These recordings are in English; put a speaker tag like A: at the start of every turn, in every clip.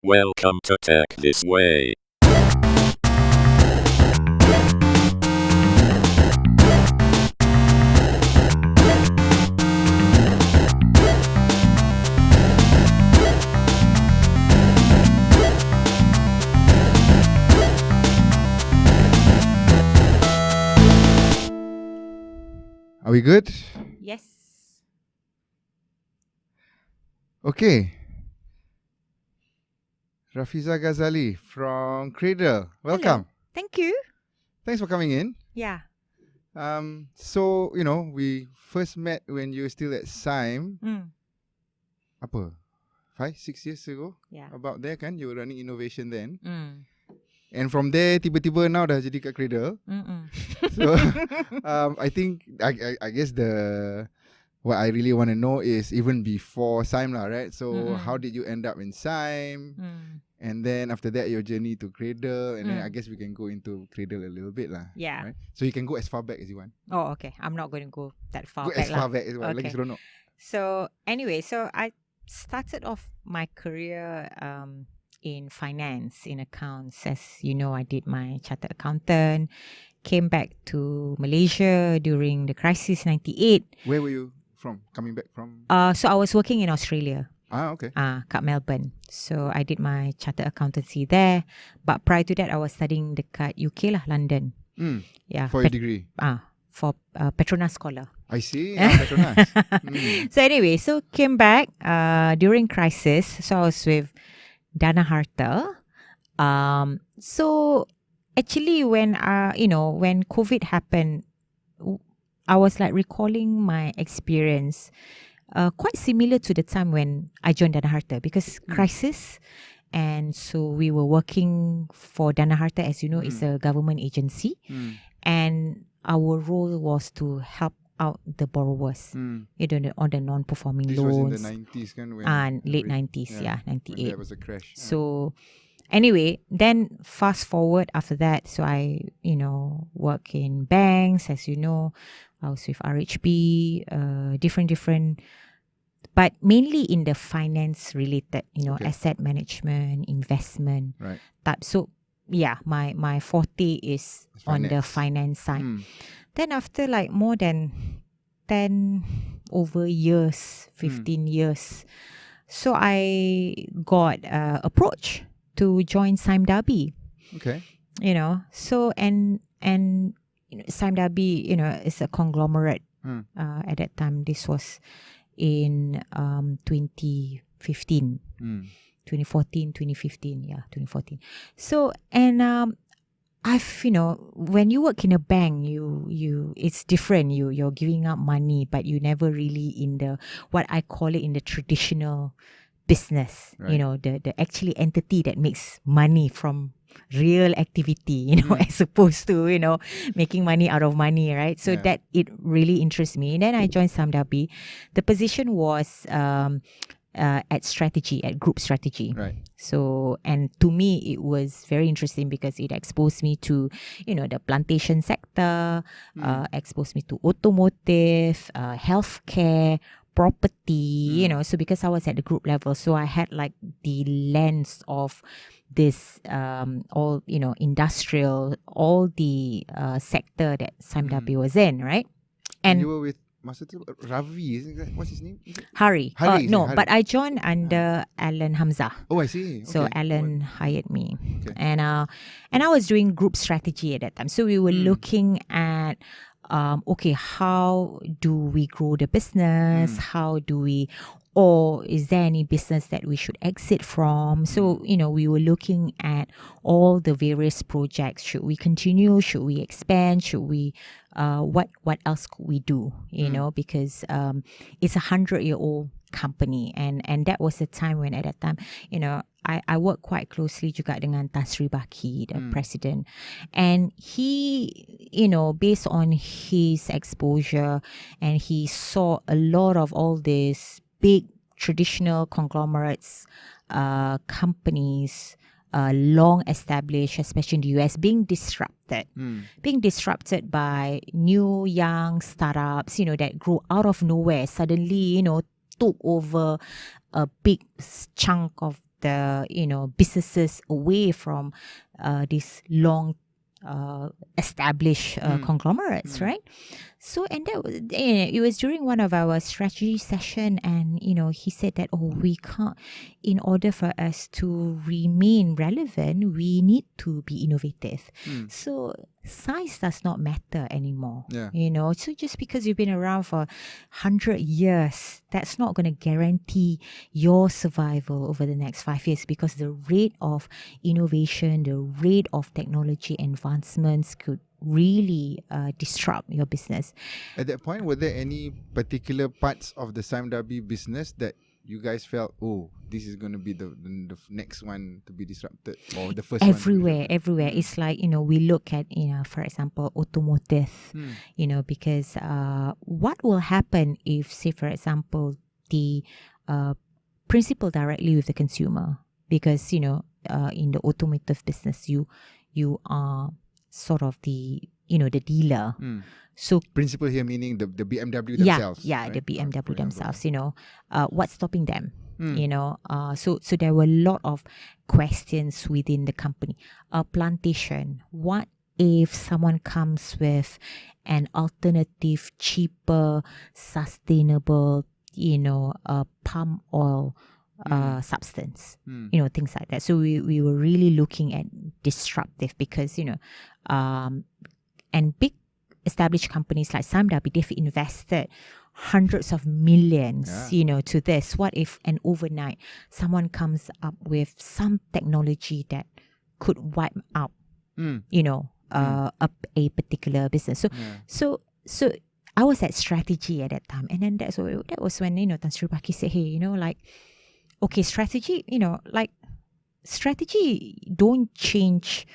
A: Welcome to Tech This Way.
B: Are we good?
C: Yes.
B: Okay. Rafiza Ghazali from Cradle. Welcome.
C: Hello. Thank you.
B: Thanks for coming in.
C: Yeah.
B: So, we first met when you were still at SIME. Apa? 5-6 years ago?
C: Yeah.
B: About there kan? You were running innovation then.
C: Mm.
B: And from there, tiba-tiba now dah jadi kat Cradle. So, I guess what I really want to know is even before SIME lah, right? So, how did you end up in SIME? And then after that, your journey to Cradle. And then I guess we can go into Cradle a little bit lah.
C: Yeah.
B: Right? So, you can go as far back as you want.
C: Oh, okay. I'm not going to go that far
B: Go
C: back.
B: as far back as you want.
C: Okay.
B: Lagi seronok.
C: So, anyway, I started off my career in finance, in accounts. As you know, I did my chartered accountant, came back to Malaysia during the crisis 98.
B: Where were you from? Coming back from?
C: So I was working in Australia.
B: Okay.
C: Kat Melbourne. So I did my chartered accountancy there. But prior to that, I was studying dekat UK lah, London. Yeah.
B: For your degree?
C: For Petronas Scholar.
B: I see. Petronas.
C: So anyway, so came back during crisis. So I was with Dana Harta. So actually when when COVID happened, I was like recalling my experience quite similar to the time when I joined Dana Harta, because crisis, and so we were working for Dana Harta, as you know, it's a government agency, and our role was to help out the borrowers, on the non-performing
B: This
C: loans.
B: was in the 90s kan? When
C: Late 90s, 98.
B: When there was a crash.
C: So anyway, then fast forward after that, so I, work in banks, as you know. I was with RHB, different, but mainly in the finance related, asset management, investment type. So yeah, my forte is on the finance side. Then after like more than 10 over years, 15 years, so I got approached to join SIME Dhabi.
B: Okay.
C: So and SIME Dhabi, is a conglomerate. At that time, this was in 2015. 2014, 2015, 2014. So, and I've, when you work in a bank, you it's different. You're giving up money, but you never really in the, what I call it, in the traditional business, the actually entity that makes money from real activity, as opposed to, making money out of money, right? So that it really interests me. And then I joined SIME Dhabi. The position was at group strategy.
B: Right.
C: So, and to me, it was very interesting because it exposed me to, the plantation sector, exposed me to automotive, healthcare, property, so because I was at the group level, so I had like the lens of this, all, industrial, all the sector that SIME Dhabi was in, right? And
B: you were with Ravi, isn't that, what's his name?
C: Hari.
B: Hari.
C: But I joined under Alan Hamza.
B: Oh, I see. Okay.
C: So Alan hired me. Okay. And I was doing group strategy at that time. So we were looking at, how do we grow the business? How do we, or is there any business that we should exit from? So, we were looking at all the various projects. Should we continue? Should we expand? Should we, what else could we do? Because it's 100-year-old company. And that was the time when, at that time, I worked quite closely juga dengan Tan Sri Baki, the president. And he, based on his exposure, and he saw a lot of all these big traditional conglomerates, companies, long established, especially in the US, being disrupted by new young startups, that grew out of nowhere, suddenly, took over a big chunk of the businesses away from these long established conglomerates, right? So, and that was, it was during one of our strategy session, and he said that, we can't, in order for us to remain relevant, we need to be innovative. So size does not matter anymore. So just because you've been around for 100 years, that's not going to guarantee your survival over the next 5 years, because the rate of innovation, the rate of technology advancements could really disrupt your business.
B: At that point, were there any particular parts of the Sime Darby business that you guys felt, this is going to be the next one to be disrupted, or the first
C: everywhere
B: one to be disrupted?
C: It's like, we look at, for example, automotive, because what will happen if, say, for example, the principal directly with the consumer, because in the automotive business, you are sort of the the dealer. So
B: principal here meaning the BMW themselves.
C: right? The BMW themselves. What's stopping them? So there were a lot of questions within the company. A plantation. What if someone comes with an alternative, cheaper, sustainable, palm oil substance, things like that. So we were really looking at disruptive, because and big established companies like Sime Darby, they've invested hundreds of millions, to this. What if an overnight someone comes up with some technology that could wipe out, a particular business? So I was at strategy at that time, and then that was when Tan Sri Baki said, hey, okay, strategy, strategy don't change.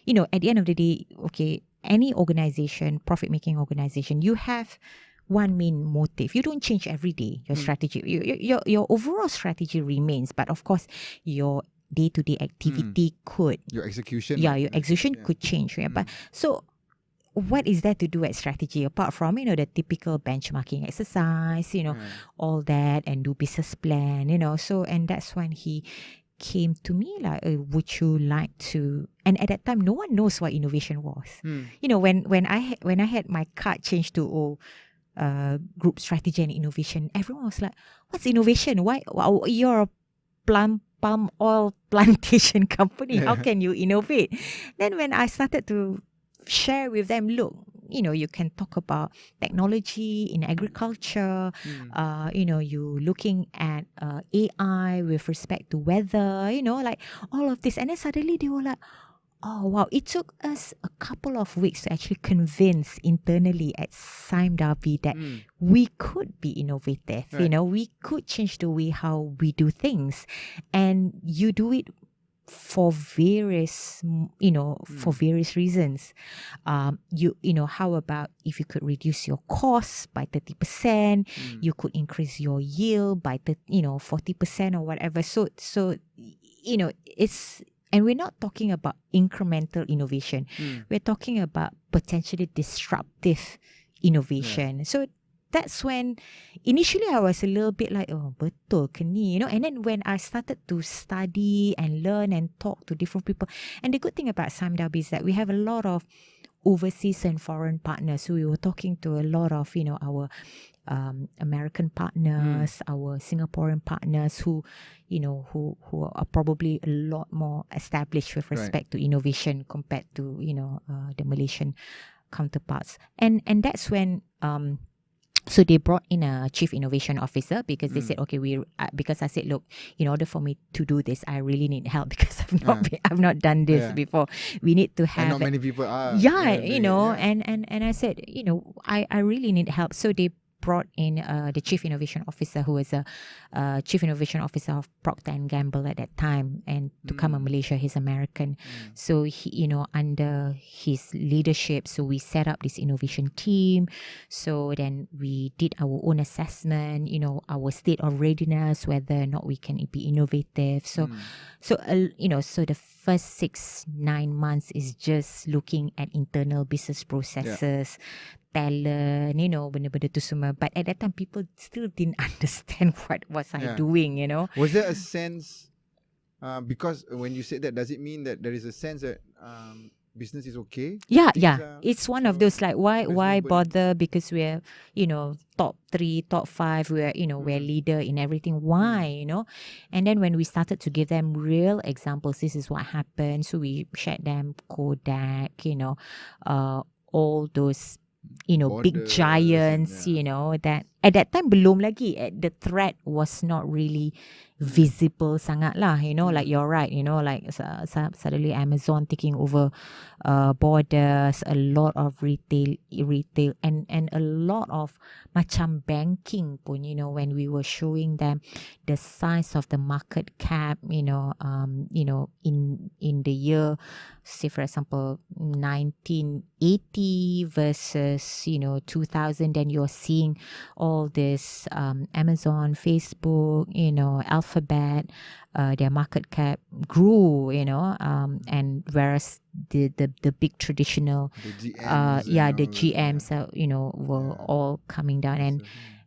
C: At the end of the day, okay, any organization, profit-making organization, you have one main motive. You don't change every day your strategy. Your overall strategy remains, but of course, your day-to-day activity could.
B: Your execution.
C: Your execution could change. But so, what is there to do at strategy apart from the typical benchmarking exercise, all that, and do business plan, So, and that's when he came to me like, would you like to? And at that time, no one knows what innovation was. When I had my card changed to group strategy and innovation, everyone was like, "What's innovation? Why? Well, you're a palm oil plantation company. How can you innovate?" Then when I started to share with them, look, you can talk about technology in agriculture, you looking at AI with respect to weather, like all of this. And then suddenly they were like, oh, wow. It took us a couple of weeks to actually convince internally at Sime Darby that we could be innovative, we could change the way how we do things. And you do it for various, for various reasons. How about if you could reduce your costs by 30%, you could increase your yield by 40% or whatever. So it's, and we're not talking about incremental innovation. We're talking about potentially disruptive innovation. So that's when initially I was a little bit like, oh, betul ke ni? And then when I started to study and learn and talk to different people, and the good thing about Sime Darby is that we have a lot of overseas and foreign partners. So we were talking to a lot of, our American partners, our Singaporean partners who are probably a lot more established with respect to innovation compared to, the Malaysian counterparts. And that's when so they brought in a chief innovation officer, because they said, okay, because I said, look, in order for me to do this, I really need help, because I've not done this before. We need to have,
B: and not many people are.
C: And I said, I really need help. So they brought in the chief innovation officer, who was a chief innovation officer of Procter and Gamble at that time, and to come to Malaysia, he's American. So he, under his leadership, so we set up this innovation team. So then we did our own assessment, our state of readiness, whether or not we can be innovative. So so the first 6-9 months is just looking at internal business processes, talent, benda-benda tu semua. But at that time, people still didn't understand what was I doing,
B: Was there a sense Because when you said that, does it mean that there is a sense that business is okay?
C: Yeah,
B: Things
C: yeah.
B: are
C: It's one of
B: so
C: those like
B: there's no
C: why
B: burden.
C: bother, because we're, top 3, top 5, we're leader in everything. Why, And then when we started to give them real examples, this is what happened. So we shared them Kodak, all those big
B: Borders and
C: giants, that at that time belum lagi. The threat was not really visible sangat lah, like you're right, like suddenly Amazon taking over borders, a lot of retail and a lot of macam banking pun, when we were showing them the size of the market cap, in the year, say for example 1980 versus 2000, then you're seeing all this Amazon, Facebook, Alphabet, their market cap grew, and whereas the big traditional
B: the GMs
C: the GMs were all coming down.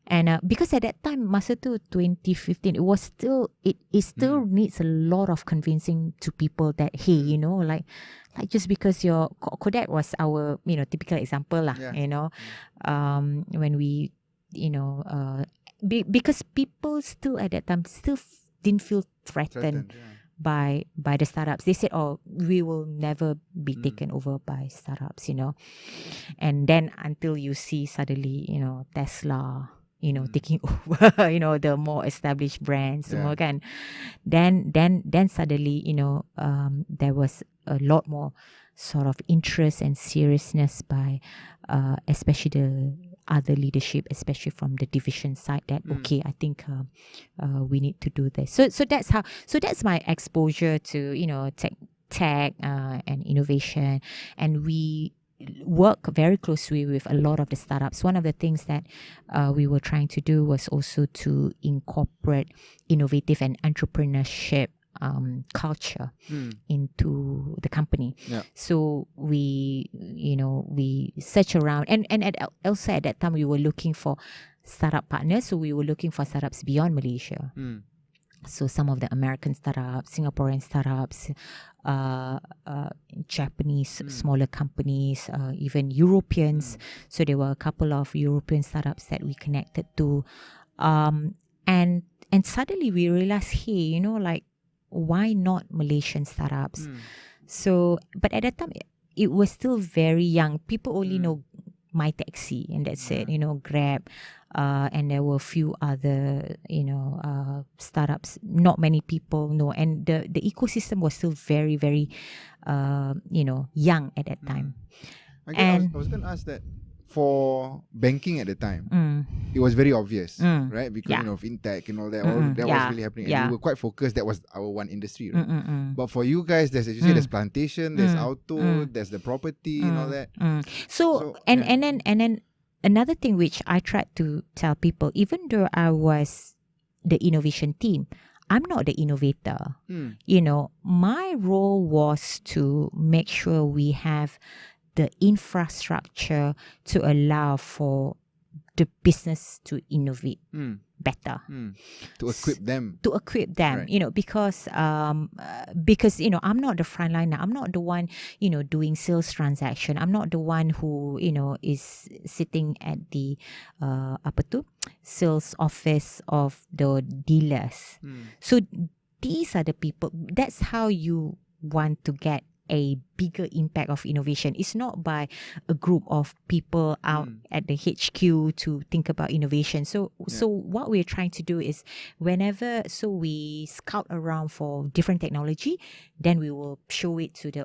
C: And because at that time, masa tu 2015, it was still it still needs a lot of convincing to people that hey, like just because your Kodak was our typical example lah, when we because people still at that time still didn't feel threatened by the startups. They said, oh, we will never be taken over by startups, and then until you see suddenly Tesla taking over the more established brands, semua kan, then suddenly there was a lot more sort of interest and seriousness by especially the other leadership, especially from the division side, that okay, I think we need to do this. So that's my exposure to tech and innovation, and we work very closely with a lot of the startups. One of the things that we were trying to do was also to incorporate innovative and entrepreneurship culture into the company. So we search around, and also at that time we were looking for startup partners. So we were looking for startups beyond Malaysia. So some of the American startups, Singaporean startups, Japanese smaller companies, even Europeans. So there were a couple of European startups that we connected to, and suddenly we realized, hey, like, why not Malaysian startups? So, but at that time it was still very young. People only know My Taxi, and that's it. Grab, and there were a few other startups. Not many people know, and the ecosystem was still very, very young at that time.
B: I was going to ask that for banking at the time, it was very obvious, right? Because of fintech and all that, that was really happening, and we were quite focused. That was our one industry, right? But for you guys, there's, as you say, there's plantation, there's auto, there's the property and all that.
C: So and then another thing which I tried to tell people, even though I was the innovation team, I'm not the innovator. My role was to make sure we have the infrastructure to allow for the business to innovate better.
B: To equip them.
C: Right. Because I'm not the frontliner. I'm not the one, doing sales transaction. I'm not the one who, is sitting at the sales office of the dealers. So these are the people. That's how you want to get a bigger impact of innovation. It's not by a group of people out at the HQ to think about innovation. So what we're trying to do is whenever we scout around for different technology, then we will show it to the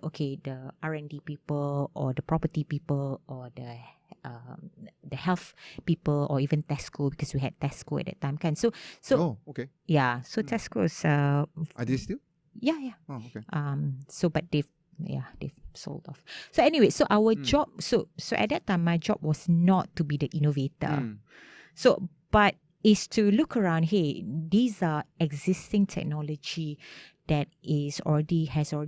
C: R&D people or the property people or the health people or even Tesco, because we had Tesco at that time, kan? So Tesco's
B: are they still?
C: Yeah.
B: Oh, okay.
C: So but they've sold off. So anyway, so our job, so at that time my job was not to be the innovator. So but is to look around, hey, these are existing technology that has already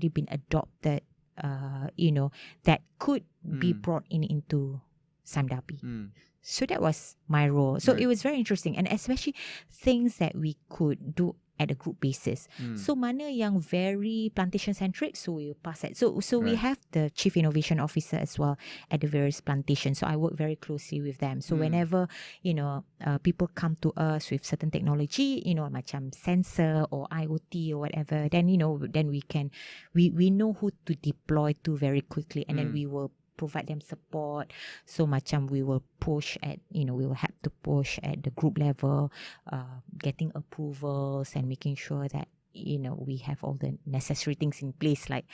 C: been adopted, that could be brought into Samdapi. So that was my role. So it was very interesting, and especially things that we could do at a group basis. So mana yang very plantation centric, so we pass that. So we have the chief innovation officer as well at the various plantations. So I work very closely with them. So whenever people come to us with certain technology, macam sensor or IoT or whatever, then then we know who to deploy to very quickly, and then we will provide them support. So macam we will push at, we will have to push at the group level, getting approvals and making sure that, we have all the necessary things in place. Like,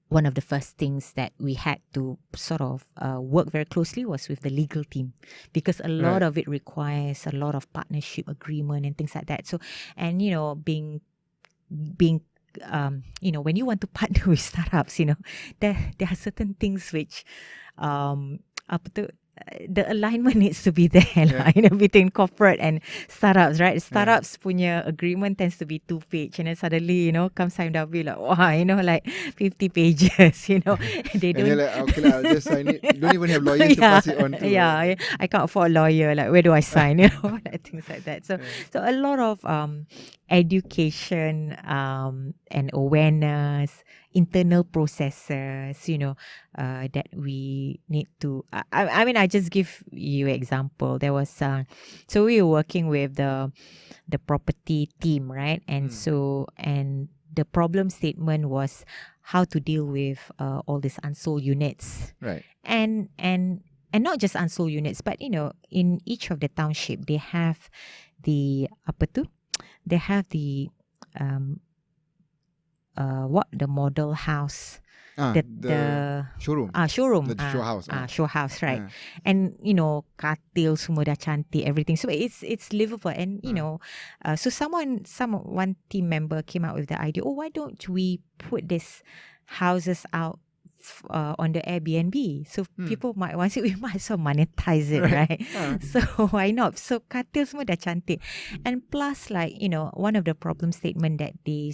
C: one of the first things that we had to sort of work very closely was with the legal team, because a lot of it requires a lot of partnership agreement and things like that. So, and, being when you want to partner with startups, there are certain things which the alignment needs to be there between corporate and startups, right? Startups punya agreement tends to be 2-page, and then suddenly, comes time W, like, wow, like 50 pages, they don't.
B: And you're like, okay, I'll just sign it. You don't even have lawyers to pass it on to.
C: I can't afford a lawyer. Like, where do I sign? Like, things like that. So a lot of education and awareness, internal processes, that we need to. I mean, I just give you an example. There was so we were working with the property team, right? And and the problem statement was how to deal with all these unsold units,
B: right?
C: And not just unsold units, but in each of the township they have the they have the the model house, the
B: showroom, the show house,
C: show house, right? And katil semua dah cantik, everything, so it's livable. And so one team member came out with the idea, why don't we put these houses out on the Airbnb, so people might want it, we might as well monetize it, right? So why not? So katil semua dah cantik. And plus, like, one of the problem statement that they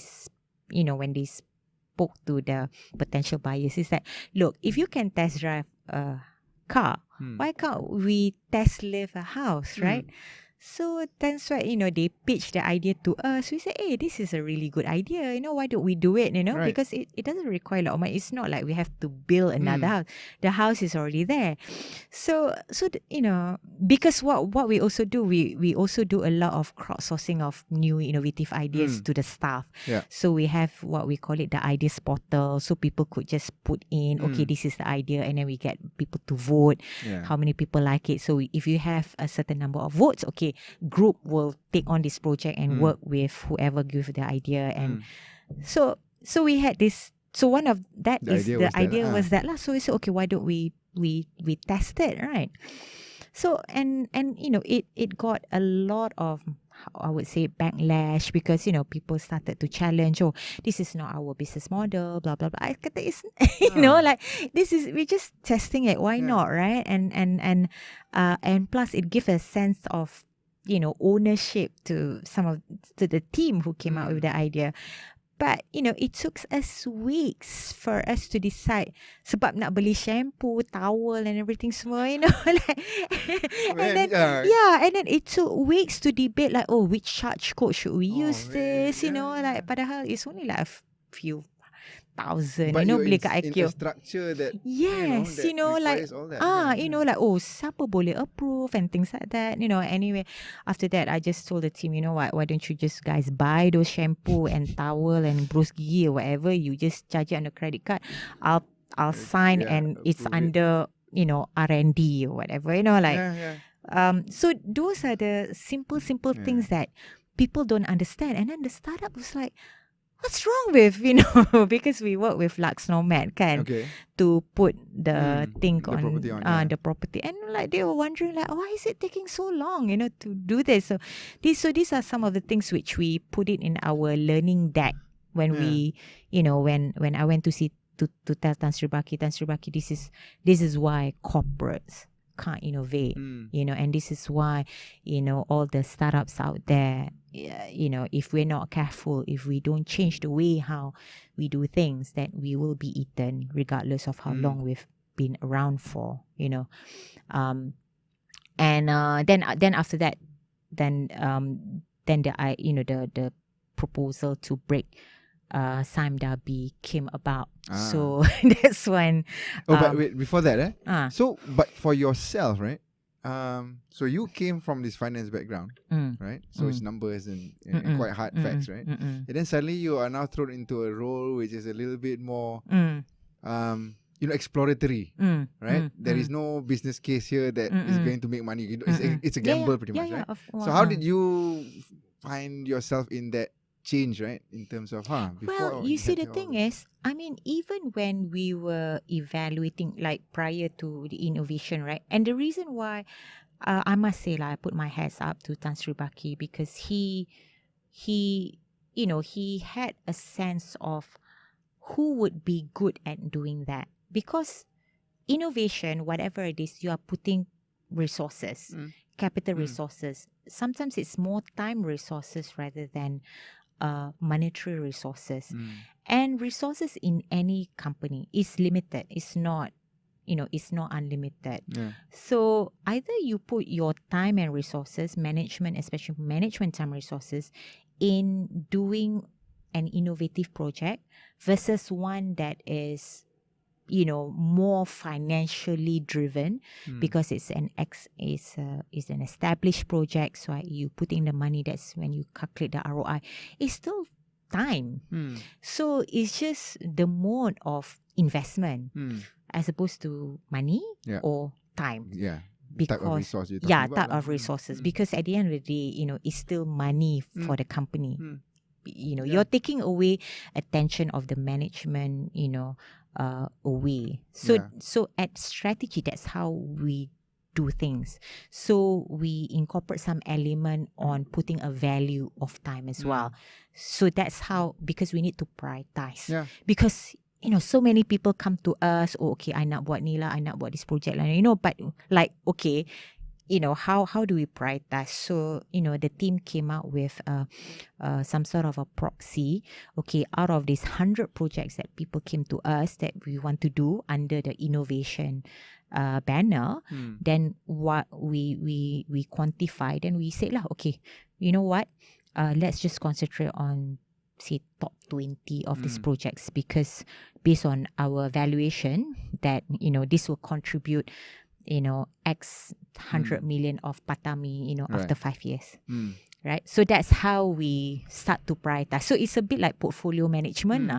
C: when they spoke to the potential buyers is that, look, if you can test drive a car, why can't we test live a house, right? So that's why, they pitched the idea to us. We said, hey, this is a really good idea. Why don't we do it? Because it doesn't require a lot of money. It's not like we have to build another house. The house is already there. So because what we also do, we also do a lot of crowdsourcing of new innovative ideas to the staff. So we have what we call it the ideas portal. So people could just put in, okay, this is the idea, and then we get people to vote. How many people like it? So if you have a certain number of votes, okay, group will take on this project and work with whoever gives the idea. And so we had this. So one of that the idea was that lah. So we said, okay, why don't we test it, right? So and it got a lot of, I would say, backlash, because people started to challenge, this is not our business model, blah blah blah. I kata it's like, this is, we're just testing it, why not, right? And plus it gives a sense of ownership to to the team who came out with the idea. But it took us weeks for us to decide, sebab nak beli shampoo, towel and everything semua, like, and then it took weeks to debate, like, which charge code should we use this, like, padahal it's only like a few thousand,
B: but
C: beli kat IQ.
B: In a structure that
C: yes,
B: that
C: like
B: all that.
C: like, siapa boleh approve and things like that. Anyway, after that I just told the team, why don't you just guys buy those shampoo and towel and brush gigi or whatever, you just charge it on the credit card, I'll sign, and it's under R&D or whatever, like so those are the simple things that people don't understand. And then the startup was like, what's wrong with, because we work with Lux Nomad, to put the thing on the property, and like they were wondering, like, why is it taking so long, to do this? So these are some of the things which we put it in our learning deck when we, when I went to see to tell Tan Sri Baki, this is why corporates can't innovate, and this is why, all the startups out there, if we're not careful, if we don't change the way how we do things, that we will be eaten regardless of how long we've been around for, and then after that, then the proposal to break Sime Darby came about. So that's when.
B: But wait, before that,
C: Ah.
B: So, but for yourself, right? So you came from this finance background, right? So it's numbers and quite hard facts, right? And then suddenly you are now thrown into a role which is a little bit more, exploratory, right? There is no business case here that is going to make money. It's a gamble, pretty much, right? So how did you find yourself in that change, right? In terms of, before
C: Well, you see, the
B: had all
C: thing
B: this-
C: is, I mean, even when we were evaluating, like prior to the innovation, right? And the reason why, I must say, I put my hats up to Tan Sri Baki, because he had a sense of who would be good at doing that. Because innovation, whatever it is, you are putting resources, capital resources. Sometimes it's more time resources rather than monetary resources. And resources in any company is limited. It's not, it's not unlimited. So either you put your time and resources, management, especially management time resources, in doing an innovative project versus one that is, more financially driven, because it's an established project. So you put in the money. That's when you calculate the ROI. It's still time. So it's just the mode of investment as opposed to money or time.
B: Yeah.
C: Because
B: Type of resource you're talking about,
C: type
B: lah.
C: of resources. Because at the end of the day, it's still money for the company. You're taking away attention of the management, away. So at strategy, that's how we do things. So we incorporate some element on putting a value of time as well. So that's how, because we need to prioritize. Because so many people come to us, I nak buat ni lah, I nak buat this project lah, but like, okay, how do we prioritize? So, the team came out with some sort of a proxy. Okay, out of these 100 projects that people came to us that we want to do under the innovation banner, then what we quantified, and we said lah, okay, you know what? Let's just concentrate on, say, top 20 of these projects, because based on our valuation that, this will contribute, X 100 million of Patami, after 5 years. Right? So that's how we start to prioritize. So it's a bit like portfolio management,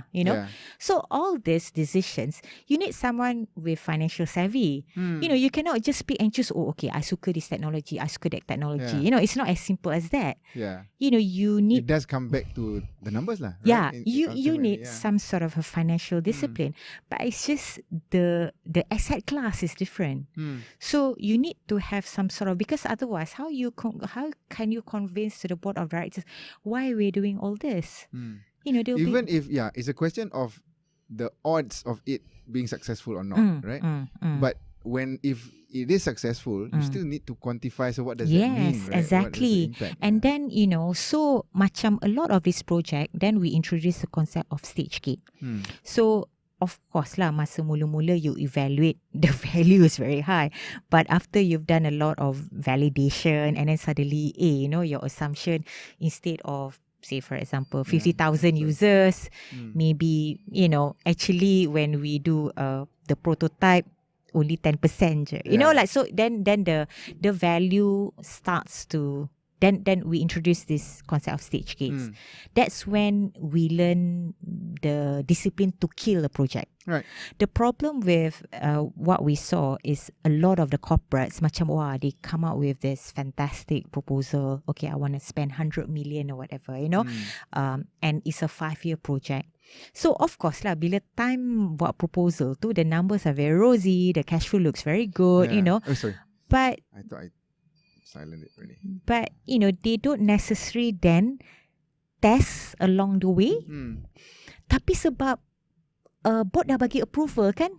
C: So all these decisions, you need someone with financial savvy. You cannot just pick and choose, I suka this technology, I suka that technology. It's not as simple as that. You need...
B: It does come back to the numbers lah. Right?
C: Yeah, you need some sort of a financial discipline. But it's just the asset class is different. So you need to have some sort of... Because otherwise, how can you convince to the board of directors why we're doing all this?
B: Even if it's a question of the odds of it being successful or not, right? But if it is successful, you still need to quantify. So what does that mean?
C: Yes,
B: right?
C: exactly.
B: What is the impact?
C: And then so macam a lot of this project, then we introduce the concept of stage gate. So of course lah, masa mula-mula you evaluate, the value is very high. But after you've done a lot of validation, and then suddenly, your assumption, instead of, say, for example, 50,000 users, maybe, actually when we do the prototype, only 10% je. So then the value starts to... Then we introduce this concept of stage gates. That's when we learn the discipline to kill a project.
B: Right.
C: The problem with what we saw is a lot of the corporates, macam, they come out with this fantastic proposal. Okay, I want to spend 100 million or whatever, and it's a 5-year project. So of course lah, bila time buat proposal tu, the numbers are very rosy, the cash flow looks very good,
B: Oh, sorry.
C: But
B: I thought I silent it really.
C: But they don't necessarily then test along the way. Tapi sebab board dah bagi approval kan,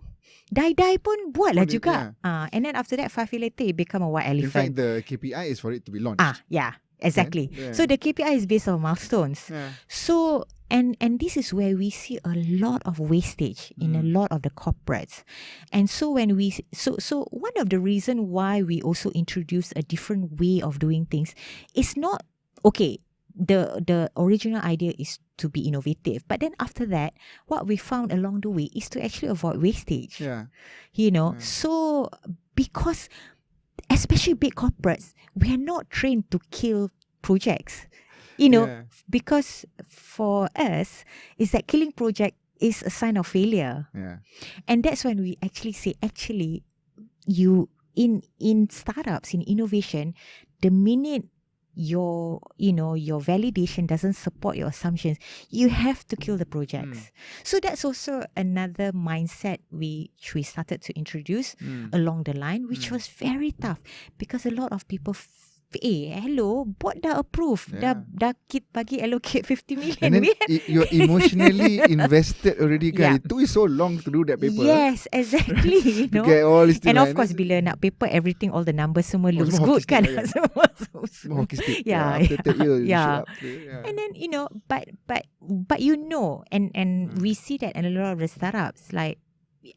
C: die pun buat lah juga. And then after that, 5 years later, it become a white elephant.
B: In fact, the KPI is for it to be launched.
C: Yeah, exactly. So the KPI is based on milestones. So and this is where we see a lot of wastage in a lot of the corporates. And so when so one of the reason why we also introduce a different way of doing things is not, okay, the original idea is to be innovative. But then after that, what we found along the way is to actually avoid wastage.
B: Yeah.
C: So because especially big corporates, we are not trained to kill projects. Because for us, is that killing project is a sign of failure.
B: Yeah.
C: And that's when we actually say, you in startups, in innovation, the minute your validation doesn't support your assumptions, you have to kill the projects. So that's also another mindset which we started to introduce along the line, which was very tough because a lot of people hello, board dah approve, dah bagi allocate 50 million.
B: And then you're emotionally invested already, guys. It took you so long to do that paper.
C: Yes, exactly.
B: To get all this
C: and of course, bila nak paper everything, all the numbers semua looks good kan.
B: More hockey stick.
C: Yeah.
B: After that year, you
C: Yeah.
B: should up to,
C: And then but and we see that in a lot of the startups, like.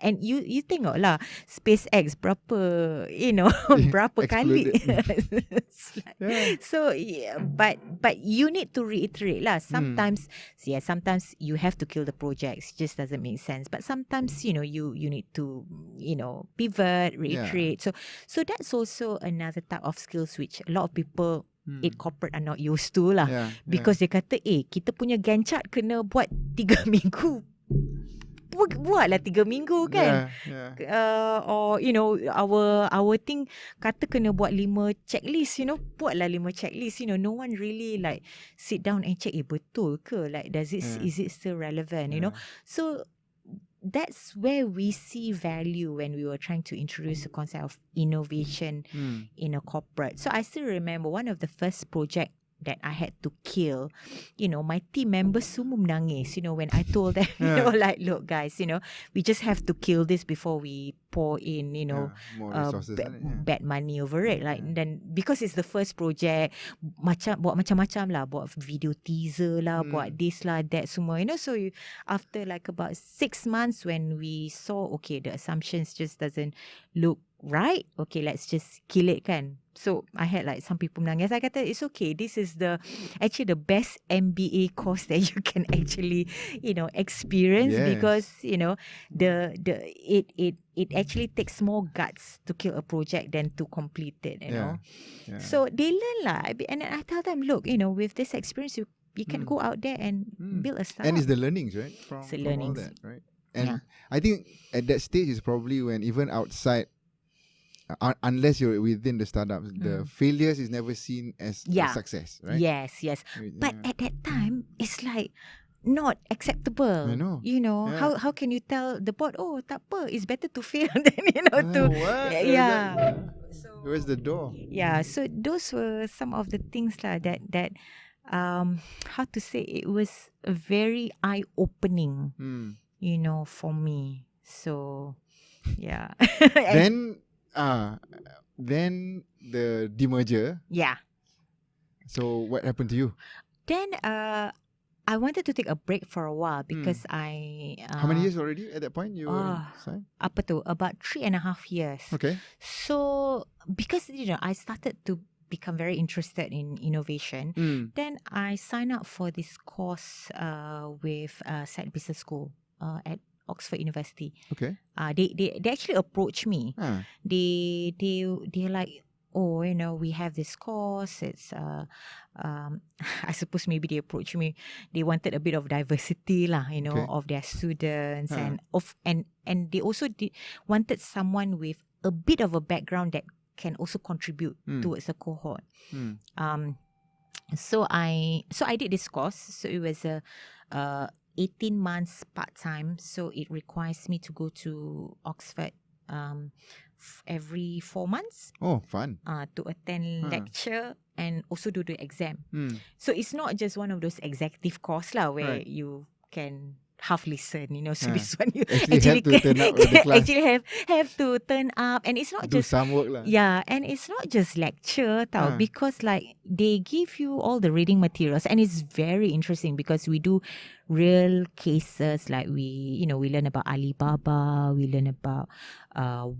C: And you tengok lah SpaceX berapa berapa kali. So but you need to reiterate lah. Sometimes sometimes you have to kill the projects. Just doesn't make sense. But sometimes you need to pivot, reiterate. So that's also another type of skills which a lot of people in corporate are not used to lah. Because they kata kita punya Gantt chart kena buat 3 minggu. Buatlah 3 minggu kan. Or our thing kata kena buat 5 checklist, buatlah 5 checklist. No one really like sit down and check betul ke, like is it still relevant. So that's where we see value when we were trying to introduce the concept of innovation in a corporate. So I still remember one of the first project that I had to kill, my team members semua menangis, when I told them, like, look guys, we just have to kill this before we pour in,
B: more resources,
C: bad money over it. Like, then because it's the first project, buat macam-macam lah, buat video teaser lah, buat this lah, that semua, so after like about 6 months when we saw, okay, the assumptions just doesn't look right, okay, let's just kill it kan. So I had like some people menangis. I kata it's okay. This is actually the best MBA course that you can actually experience, because it actually takes more guts to kill a project than to complete it. So they learn lah. And I tell them, look, with this experience, you can go out there and build a startup.
B: And it's the learnings, right? From all that, right? And I think at that stage is probably when even outside, unless you're within the startup, the failures is never seen as a success, right?
C: Yes. But at that time, it's like not acceptable.
B: I know.
C: How can you tell the board, oh, tak apa, it's better to fail than to
B: what?
C: So,
B: where's the door?
C: Yeah, so those were some of the things that how to say, it was a very eye-opening, for me. So yeah.
B: Then the demerger.
C: Yeah.
B: So what happened to you?
C: Then I wanted to take a break for a while because I...
B: How many years already at that point you signed?
C: Apa tu? About 3.5 years.
B: Okay.
C: So because I started to become very interested in innovation, then I signed up for this course with Side Business School at Oxford University.
B: Okay.
C: They actually approached me. They're like, oh, we have this course. It's I suppose maybe they approached me. They wanted a bit of diversity lah, of their students, and they also wanted someone with a bit of a background that can also contribute towards the cohort. So I did this course. So it was a 18 months part-time, so it requires me to go to Oxford every 4 months.
B: Oh, fun.
C: To attend lecture and also do the exam. So it's not just one of those executive course lah, where you can half listen, so this one you actually
B: have to turn up at the class.
C: Actually have to turn up, and it's not
B: do
C: just
B: some work lah.
C: Yeah, and it's not just lecture tau, because like they give you all the reading materials, and it's very interesting because we do real cases, like we learn about Alibaba, we learn about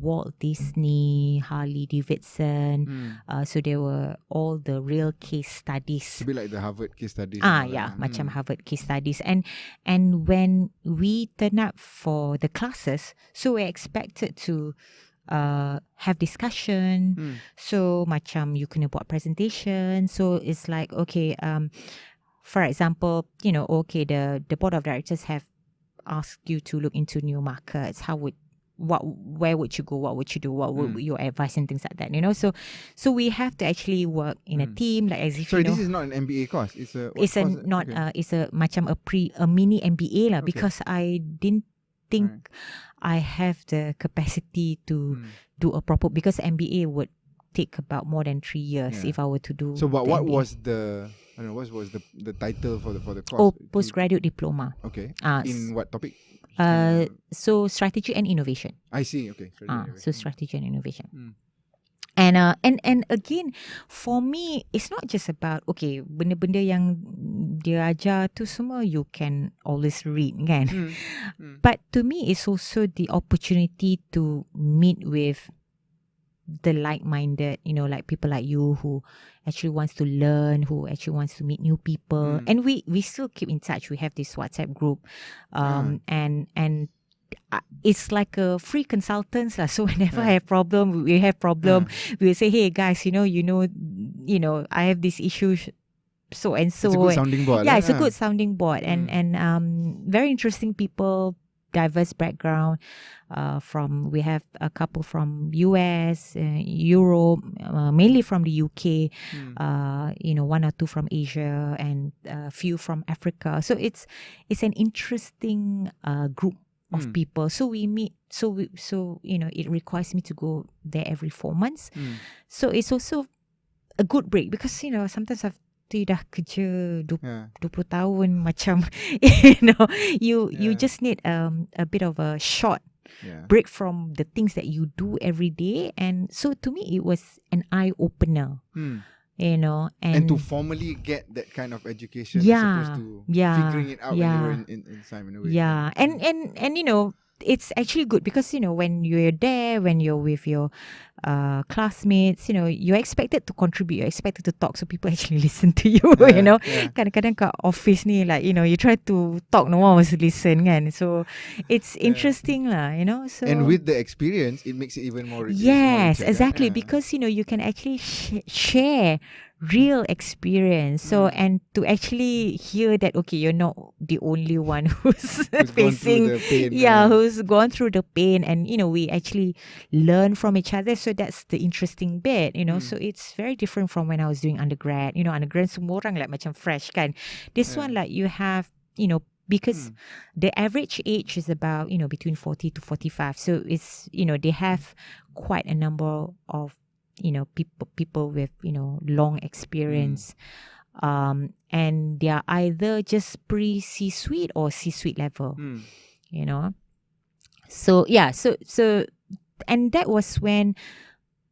C: Walt Disney, Harley Davidson. So there were all the real case studies.
B: It's a bit like the Harvard case studies.
C: Macam Harvard case studies. And when we turn up for the classes, so we're expected to have discussion. So macam you kena buat presentation. So it's like, okay, for example, okay, the board of directors have asked you to look into new markets. Where would you go? What would you do? What would your advice and things like that? So we have to actually work in a team, like as if
B: this is not an MBA course. It's a
C: it's a macam a mini MBA lah, because I didn't think I have the capacity to do a proper, because MBA would take about more than 3 years if I were to do.
B: So, but what
C: MBA.
B: was what was the title for the course?
C: Oh, postgraduate diploma.
B: Okay. In what topic?
C: So strategy and innovation.
B: I see. Okay.
C: So strategy and innovation. And again, for me, it's not just about, okay, benda-benda yang dia ajar tu semua you can always read, kan? But to me, it's also the opportunity to meet with the like-minded, like people like you who actually wants to learn, who actually wants to meet new people. And we still keep in touch. We have this WhatsApp group, and it's like a free consultants lah. So whenever we have problem, we will say, hey guys, I have this issue, so and so.
B: It's a good sounding board.
C: Yeah, it's a good sounding board, and very interesting people, diverse background. We have a couple from US, Europe, mainly from the UK. One or two from Asia, and a few from Africa. So it's an interesting group of people. So we meet. So it requires me to go there every 4 months. So it's also a good break, because sometimes I've dah kerja 20 tahun macam you just need a bit of a short break from the things that you do every day. And so to me it was an eye opener. And
B: to formally get that kind of education, as opposed to figuring it out when you were in Simon, in a way.
C: Yeah, and it's actually good, because when you're there, when you're with your classmates, you're expected to contribute, you're expected to talk, so people actually listen to you. Kadang-kadang kat office ni, like you try to talk, no one wants to listen, kan? So it's interesting lah, So,
B: and with the experience, it makes it even more.
C: Yes, exactly, because you can actually share real experience. So, and to actually hear that, okay, you're not the only one who's facing, who's gone through the pain, and we actually learn from each other. So that's the interesting bit, So it's very different from when I was doing undergrad. Undergrad semua orang like macam fresh, kan? This one, like you have, because the average age is about between 40 to 45. So it's they have quite a number of people with long experience, and they are either just pre-C-suite or C-suite level, So and that was when,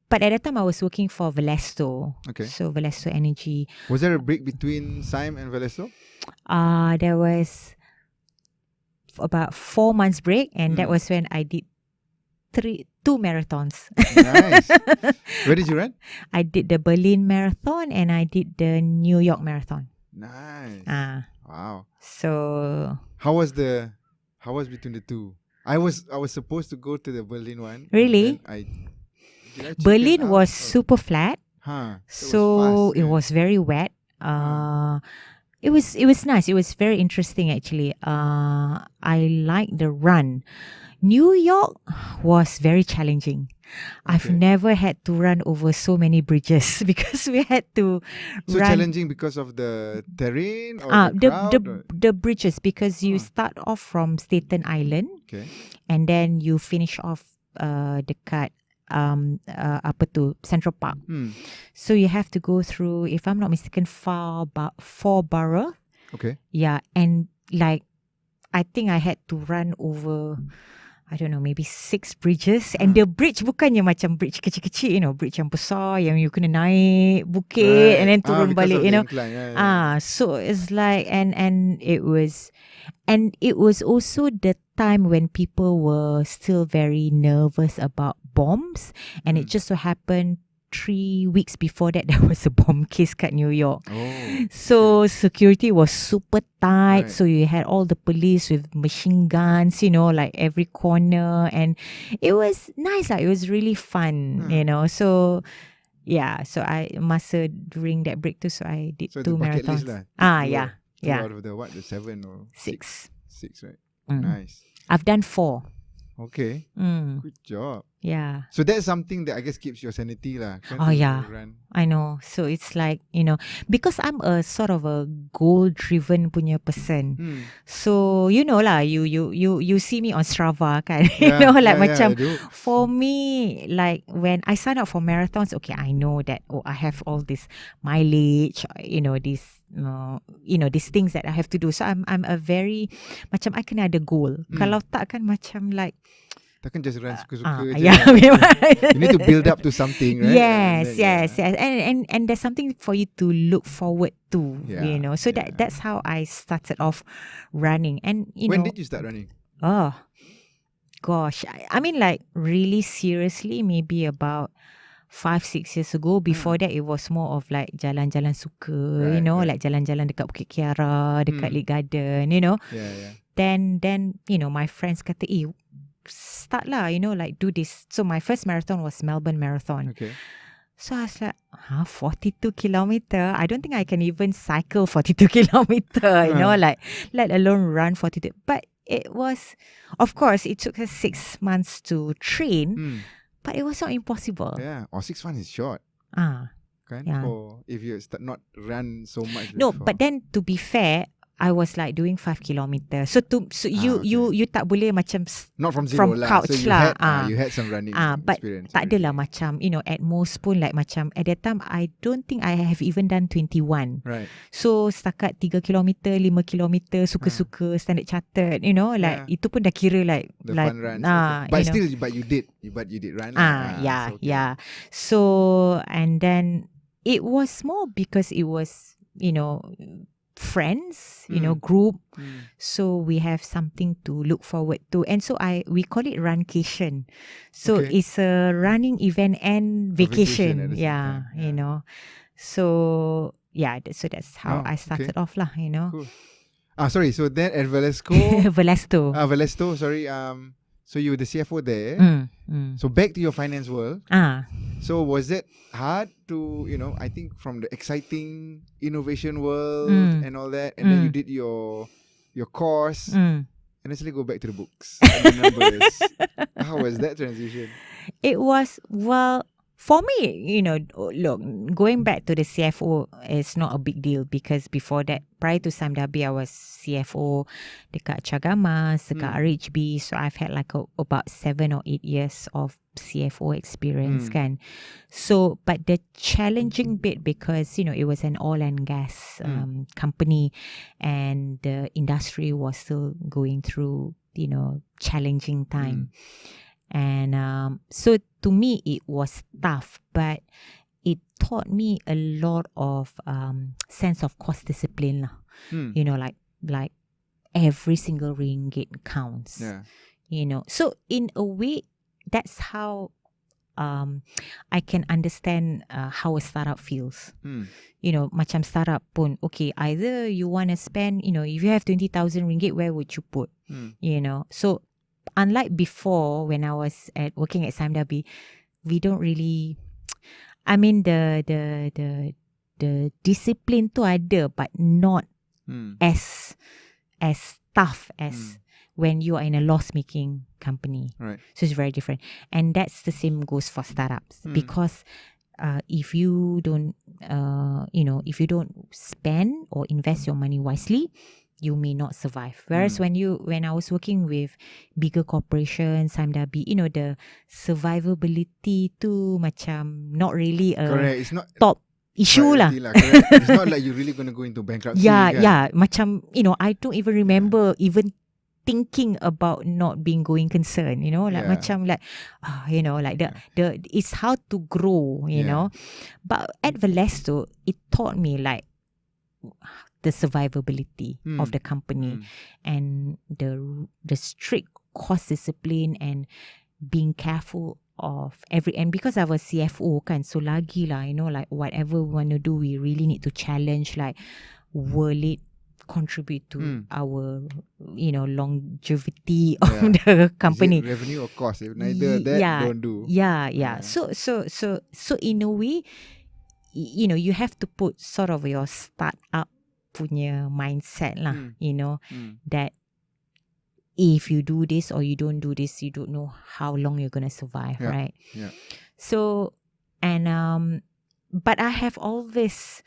C: but at that time I was working for Valesto.
B: Okay.
C: So Valesto Energy.
B: Was there a break between Sime and Valesto?
C: There was about 4 months break, and that was when I did 2 marathons.
B: Nice. Where did you run?
C: I did the Berlin Marathon and I did the New York Marathon.
B: Nice. Wow.
C: So
B: how was between the two? I was supposed to go to the Berlin one.
C: Really? Berlin was super flat. So it was very wet. It was nice. It was very interesting, actually. I liked the run. New York was very challenging. I've never had to run over so many bridges because we had to
B: run. Challenging because of the terrain or the crowd?
C: The bridges, because you start off from Staten Island, and then you finish off dekat Central Park. So you have to go through, if I'm not mistaken, 4 boroughs.
B: Okay.
C: Yeah, and like I think I had to run over I don't know, maybe 6 bridges. And the bridge bukannya macam bridge kecil-kecil, bridge yang besar yang you kena naik bukit and then turun
B: because
C: balik,
B: of the incline.
C: So it's like, and it was also the time when people were still very nervous about bombs, and it just so happened 3 weeks before that there was a bomb case kat New York. So security was super tight. So you had all the police with machine guns, like every corner, and it was nice. It was really fun, So yeah, so I masa during that break too, so I did 2 marathons. Yeah.
B: Out of the 7 or
C: 6?
B: 6, right? Nice.
C: I've done 4.
B: Okay. Good job.
C: Yeah.
B: So that's something that I guess keeps your sanity lah.
C: Run. I know. So it's like, because I'm a sort of a goal-driven punya person. So lah, you see me on Strava kan. Macam for me, like when I sign up for marathons, okay, I know that I have all this mileage, these things that I have to do. So I'm a very macam I kena ada goal. Kalau tak kan macam like
B: takkan just run suka-suka je. You need to build up to something, right?
C: Yes. And there's something for you to look forward to, So that's how I started off running. And
B: when did you start running?
C: Oh gosh, I mean like really seriously maybe about 5-6 years ago. Before that, it was more of like jalan-jalan suka, like jalan-jalan dekat Bukit Kiara, dekat Lake Garden, Then my friends kata, start lah, like do this. So my first marathon was Melbourne Marathon.
B: Okay.
C: So I was like, 42 kilometer. I don't think I can even cycle 42 kilometer, like let alone run 42. But it was, of course, it took us 6 months to train. But it was not impossible.
B: Yeah, or 6 months is short. Kan?
C: Yeah.
B: For if you not run so much.
C: No, but then to be fair, I was like doing 5 kilometers. So you tak boleh macam
B: not from zero
C: couch
B: so
C: lah.
B: You had some running
C: but
B: experience.
C: Tak adalah macam at most pun like macam at that time I don't think I have even done 21.
B: Right.
C: So setakat 3 kilometer, 5 kilometer suka-suka Standard Chartered, like itu pun dah kira like
B: the
C: like
B: fun runs. But still, but you did run.
C: Yeah. So and then it was more because it was friends, group. So we have something to look forward to. And so we call it runcation. So it's a running event and vacation. Yeah, So so that's how I started off lah,
B: Cool. Sorry, so then at Velasco. Velesto, sorry. So you were the CFO there. So back to your finance world. So was it hard to, I think from the exciting innovation world and all that, and then you did your course, and then suddenly go back to the books and the numbers. How was that transition?
C: It was, well, for me, look, going back to the CFO is not a big deal because before that, prior to Samdabi, I was CFO dekat Chagamas, dekat RHB. So I've had like about 7 or 8 years of CFO experience kan. So, but the challenging bit because, it was an oil and gas company and the industry was still going through, challenging time. And so to me it was tough, but it taught me a lot of sense of cost discipline lah. Like every single ringgit counts. So in a way that's how I can understand how a startup feels. Macam startup pun, okay, either you want to spend, if you have 20,000 ringgit, where would you put? So unlike before when I was working at Samdabi, we don't really, I mean the discipline tu ada, but not as tough as when you are in a loss-making company.
B: Right.
C: So it's very different. And that's the same goes for startups because if you don't, if you don't spend or invest your money wisely, you may not survive. Whereas when I was working with bigger corporations, Samdabi, the survivability tu macam not really a
B: It's not
C: top issue lah.
B: It's not like you're really going to go into bankruptcy.
C: Yeah. Macam, I don't even remember even thinking about not being going concern, like
B: Yeah.
C: macam like, like the it's how to grow,
B: Yeah.
C: But at Valesto, it taught me like the survivability of the company and the strict cost discipline and being careful of and because I was CFO kan, so lagi lah, like whatever we want to do, we really need to challenge like, will it contribute to our longevity of the company?
B: Is it revenue or cost? If neither that, don't do.
C: Yeah. So in a way, you have to put sort of your startup punya mindset lah, that if you do this or you don't do this, you don't know how long you're gonna survive, right?
B: Yeah.
C: So, and but I have always,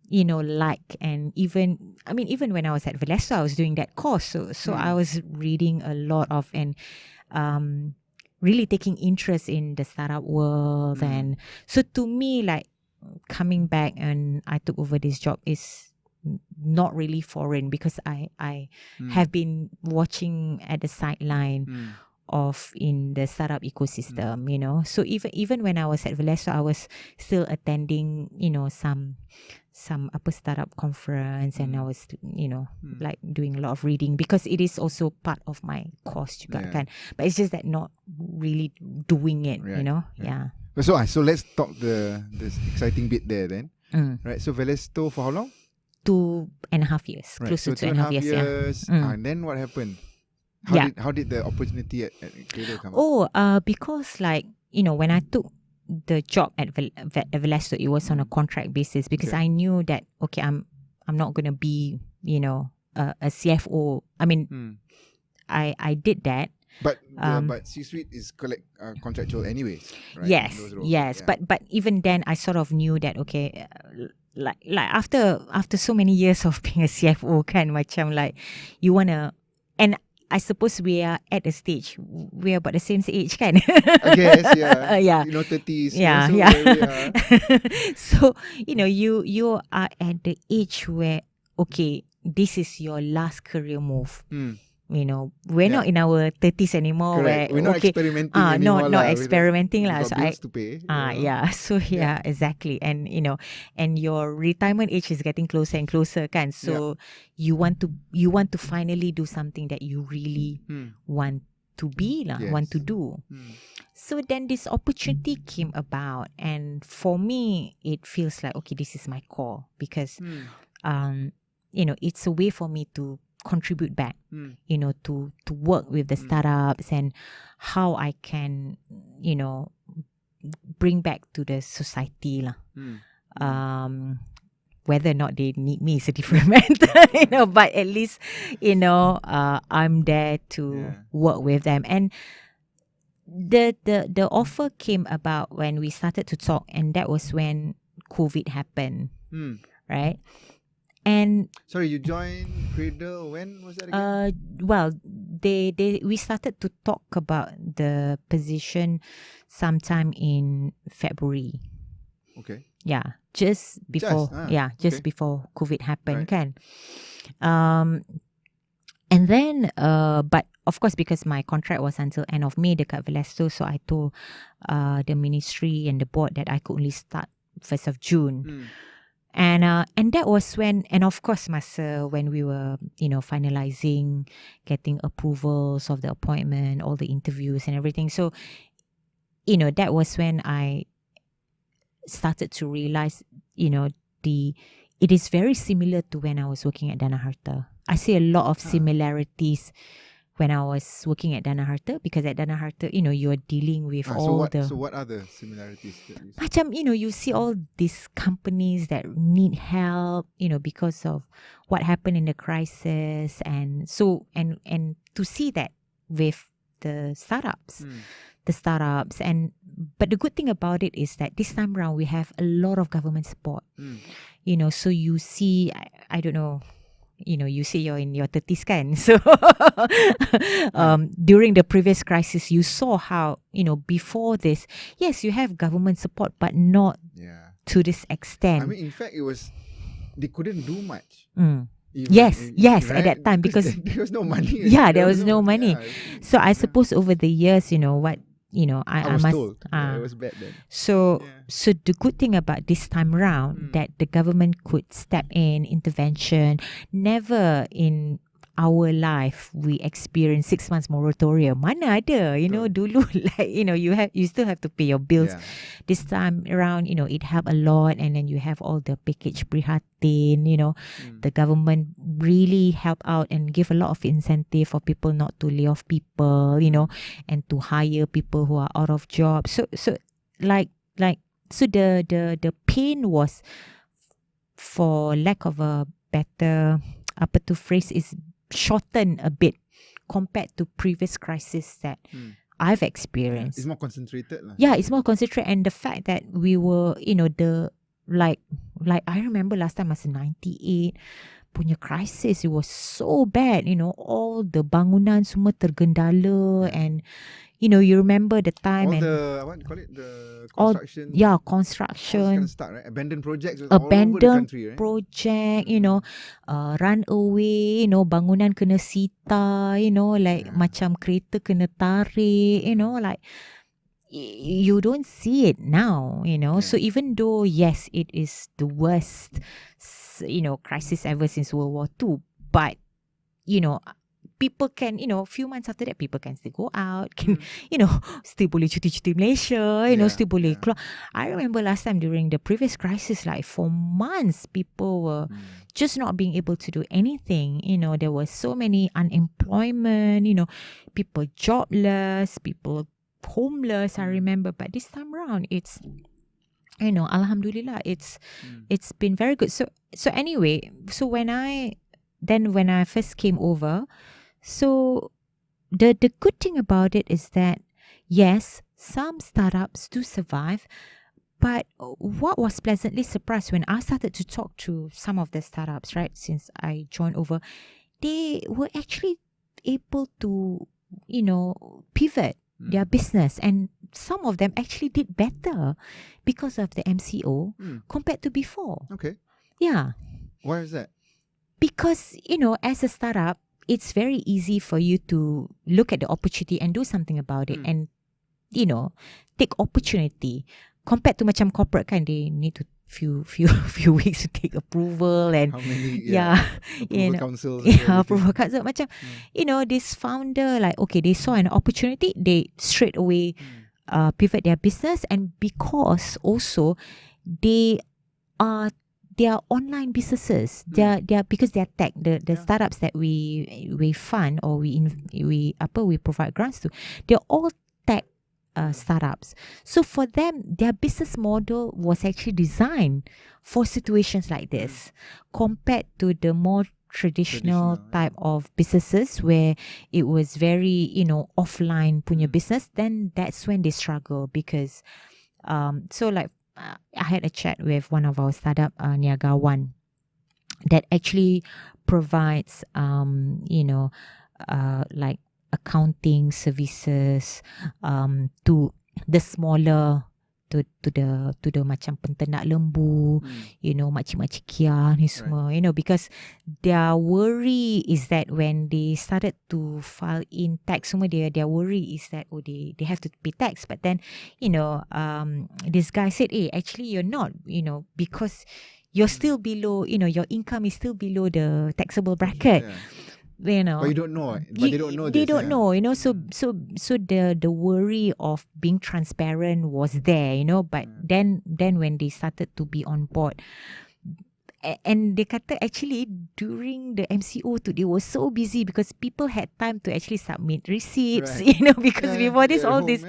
C: and even when I was at Valesto, I was doing that course. So I was reading a lot of and really taking interest in the startup world, and so to me, like coming back and I took over this job is not really foreign because I have been watching at the sideline of in the startup ecosystem, So even when I was at Valesto, I was still attending, some upper startup conference, and I was, like doing a lot of reading because it is also part of my course juga kan. But it's just that not really doing it, Yeah.
B: So let's talk this exciting bit there then. Right. So Valesto for how long?
C: 2.5 years,
B: right.
C: close
B: so
C: to 2.5 years.
B: And then what happened? How did the opportunity at Cradle come
C: up? Because like, when I took the job at Valesto, it was on a contract basis because I knew that, okay, I'm not going to be, a CFO. I mean, I did that.
B: But C-suite is contractual anyways, right?
C: Yes. But even then, I sort of knew that, okay, like after so many years of being a CFO, kan, macam like you wanna, and I suppose we are at a stage, we are about the same age, kan?
B: I guess, yeah.
C: Yeah.
B: 30s.
C: Yeah. So, you are at the age where, okay, this is your last career move. We're not in our 30s anymore.
B: Correct.
C: Where,
B: we're not experimenting anymore.
C: Not experimenting
B: we
C: lah.
B: got
C: So
B: bills to pay.
C: yeah. So yeah, exactly. And and your retirement age is getting closer and closer, kan? So you want to finally do something that you really want to be lah, want to do. So then this opportunity came about, and for me, it feels like, okay, this is my core because, it's a way for me to contribute back, to work with the startups and how I can, bring back to the society lah. Whether or not they need me is a different matter, but at least, I'm there to work with them. And the offer came about when we started to talk, and that was when COVID happened, right? And
B: sorry, you joined Cradle when was that again?
C: Well, we started to talk about the position sometime in February.
B: Okay.
C: Yeah, just before before COVID happened, kan? And then but of course, because my contract was until end of May dekat Valesto, so I told the ministry and the board that I could only start 1st of June. And that was when, and of course, masa when we were, finalizing, getting approvals of the appointment, all the interviews and everything. So, that was when I started to realize, it is very similar to when I was working at Dana Harta. I see a lot of similarities when I was working at Dana Harta, because at Dana Harta, you're dealing with
B: So what are the similarities that you see?
C: Macam, you see all these companies that need help, because of what happened in the crisis. And so, and to see that with the startups, but the good thing about it is that this time around, we have a lot of government support, so you see, I don't know, you say you're in your 30s, kan? So during the previous crisis, you saw how, before this, yes, you have government support, but not to this extent.
B: I mean, in fact, they couldn't do much.
C: Yes, at that time, because
B: there was no money.
C: there was no money.
B: Yeah.
C: So I suppose over the years, what
B: I
C: I
B: was
C: must.
B: told. It was bad then.
C: So
B: Yeah.
C: so the good thing about this time round that the government could step in, intervention. Never in our life we experienced 6 months moratorium. Mana ada, dulu like you still have to pay your bills.
B: Yeah.
C: This time around, it helped a lot, and then you have all the package prihatin. The government really help out and give a lot of incentive for people not to lay off people, and to hire people who are out of job. So like so the pain was, for lack of a better phrase, is shortened a bit compared to previous crises that I've experienced.
B: It's more concentrated lah.
C: Yeah, it's more concentrated, and the fact that we were, the like I remember last time masa 98 punya crisis, it was so bad, all the bangunan semua tergendala, and you remember the time,
B: All
C: and
B: the what do you call it, the construction.
C: all
B: construction
C: construction,
B: start, right? Abandoned projects all over the
C: abandoned
B: country, right?
C: project, run away, bangunan kena sita, like macam kereta kena tarik, like you don't see it now, So even though, yes, it is the worst, crisis ever since World War II, but, people can, few months after that, people can still go out, can, still boleh cuti-cuti Malaysia, still boleh keluar. I remember last time during the previous crisis, like for months, people were just not being able to do anything. There was so many unemployment, people jobless, people homeless, I remember. But this time around, it's, Alhamdulillah, it's been very good. So anyway, so when I first came over, so the good thing about it is that, yes, some startups do survive, but what was pleasantly surprised when I started to talk to some of the startups, right, since I joined over, they were actually able to, pivot their business, and some of them actually did better because of the MCO compared to before.
B: Okay.
C: Yeah.
B: Why is that?
C: Because, as a startup, it's very easy for you to look at the opportunity and do something about it, and, take opportunity. Compared to macam corporate kan, they need to few weeks to take approval, and
B: how many
C: approval
B: councils.
C: Approval council. Macam, this founder, like, okay, they saw an opportunity, they straight away pivot their business, and because also they are online businesses. They are because they are tech. The startups that we fund, or we provide grants to, they're all tech startups. So for them, their business model was actually designed for situations like this, compared to the more traditional type of businesses where it was very, offline punya business. Then that's when they struggle, because so like I had a chat with one of our startup, Niaga One, that actually provides, like accounting services to the smaller, to the macam penternak lembu, makcik-makcik Kia ni semua, because their worry is that when they started to file in tax, semua their worry is that they have to pay tax. But then, this guy said, actually you're not, because you're still below, your income is still below the taxable bracket.
B: But you don't know. But they don't know.
C: They don't know. So the worry of being transparent was there. But then when they started to be on board, and they kata actually during the MCO too, they were so busy because people had time to actually submit receipts, because before this, all this,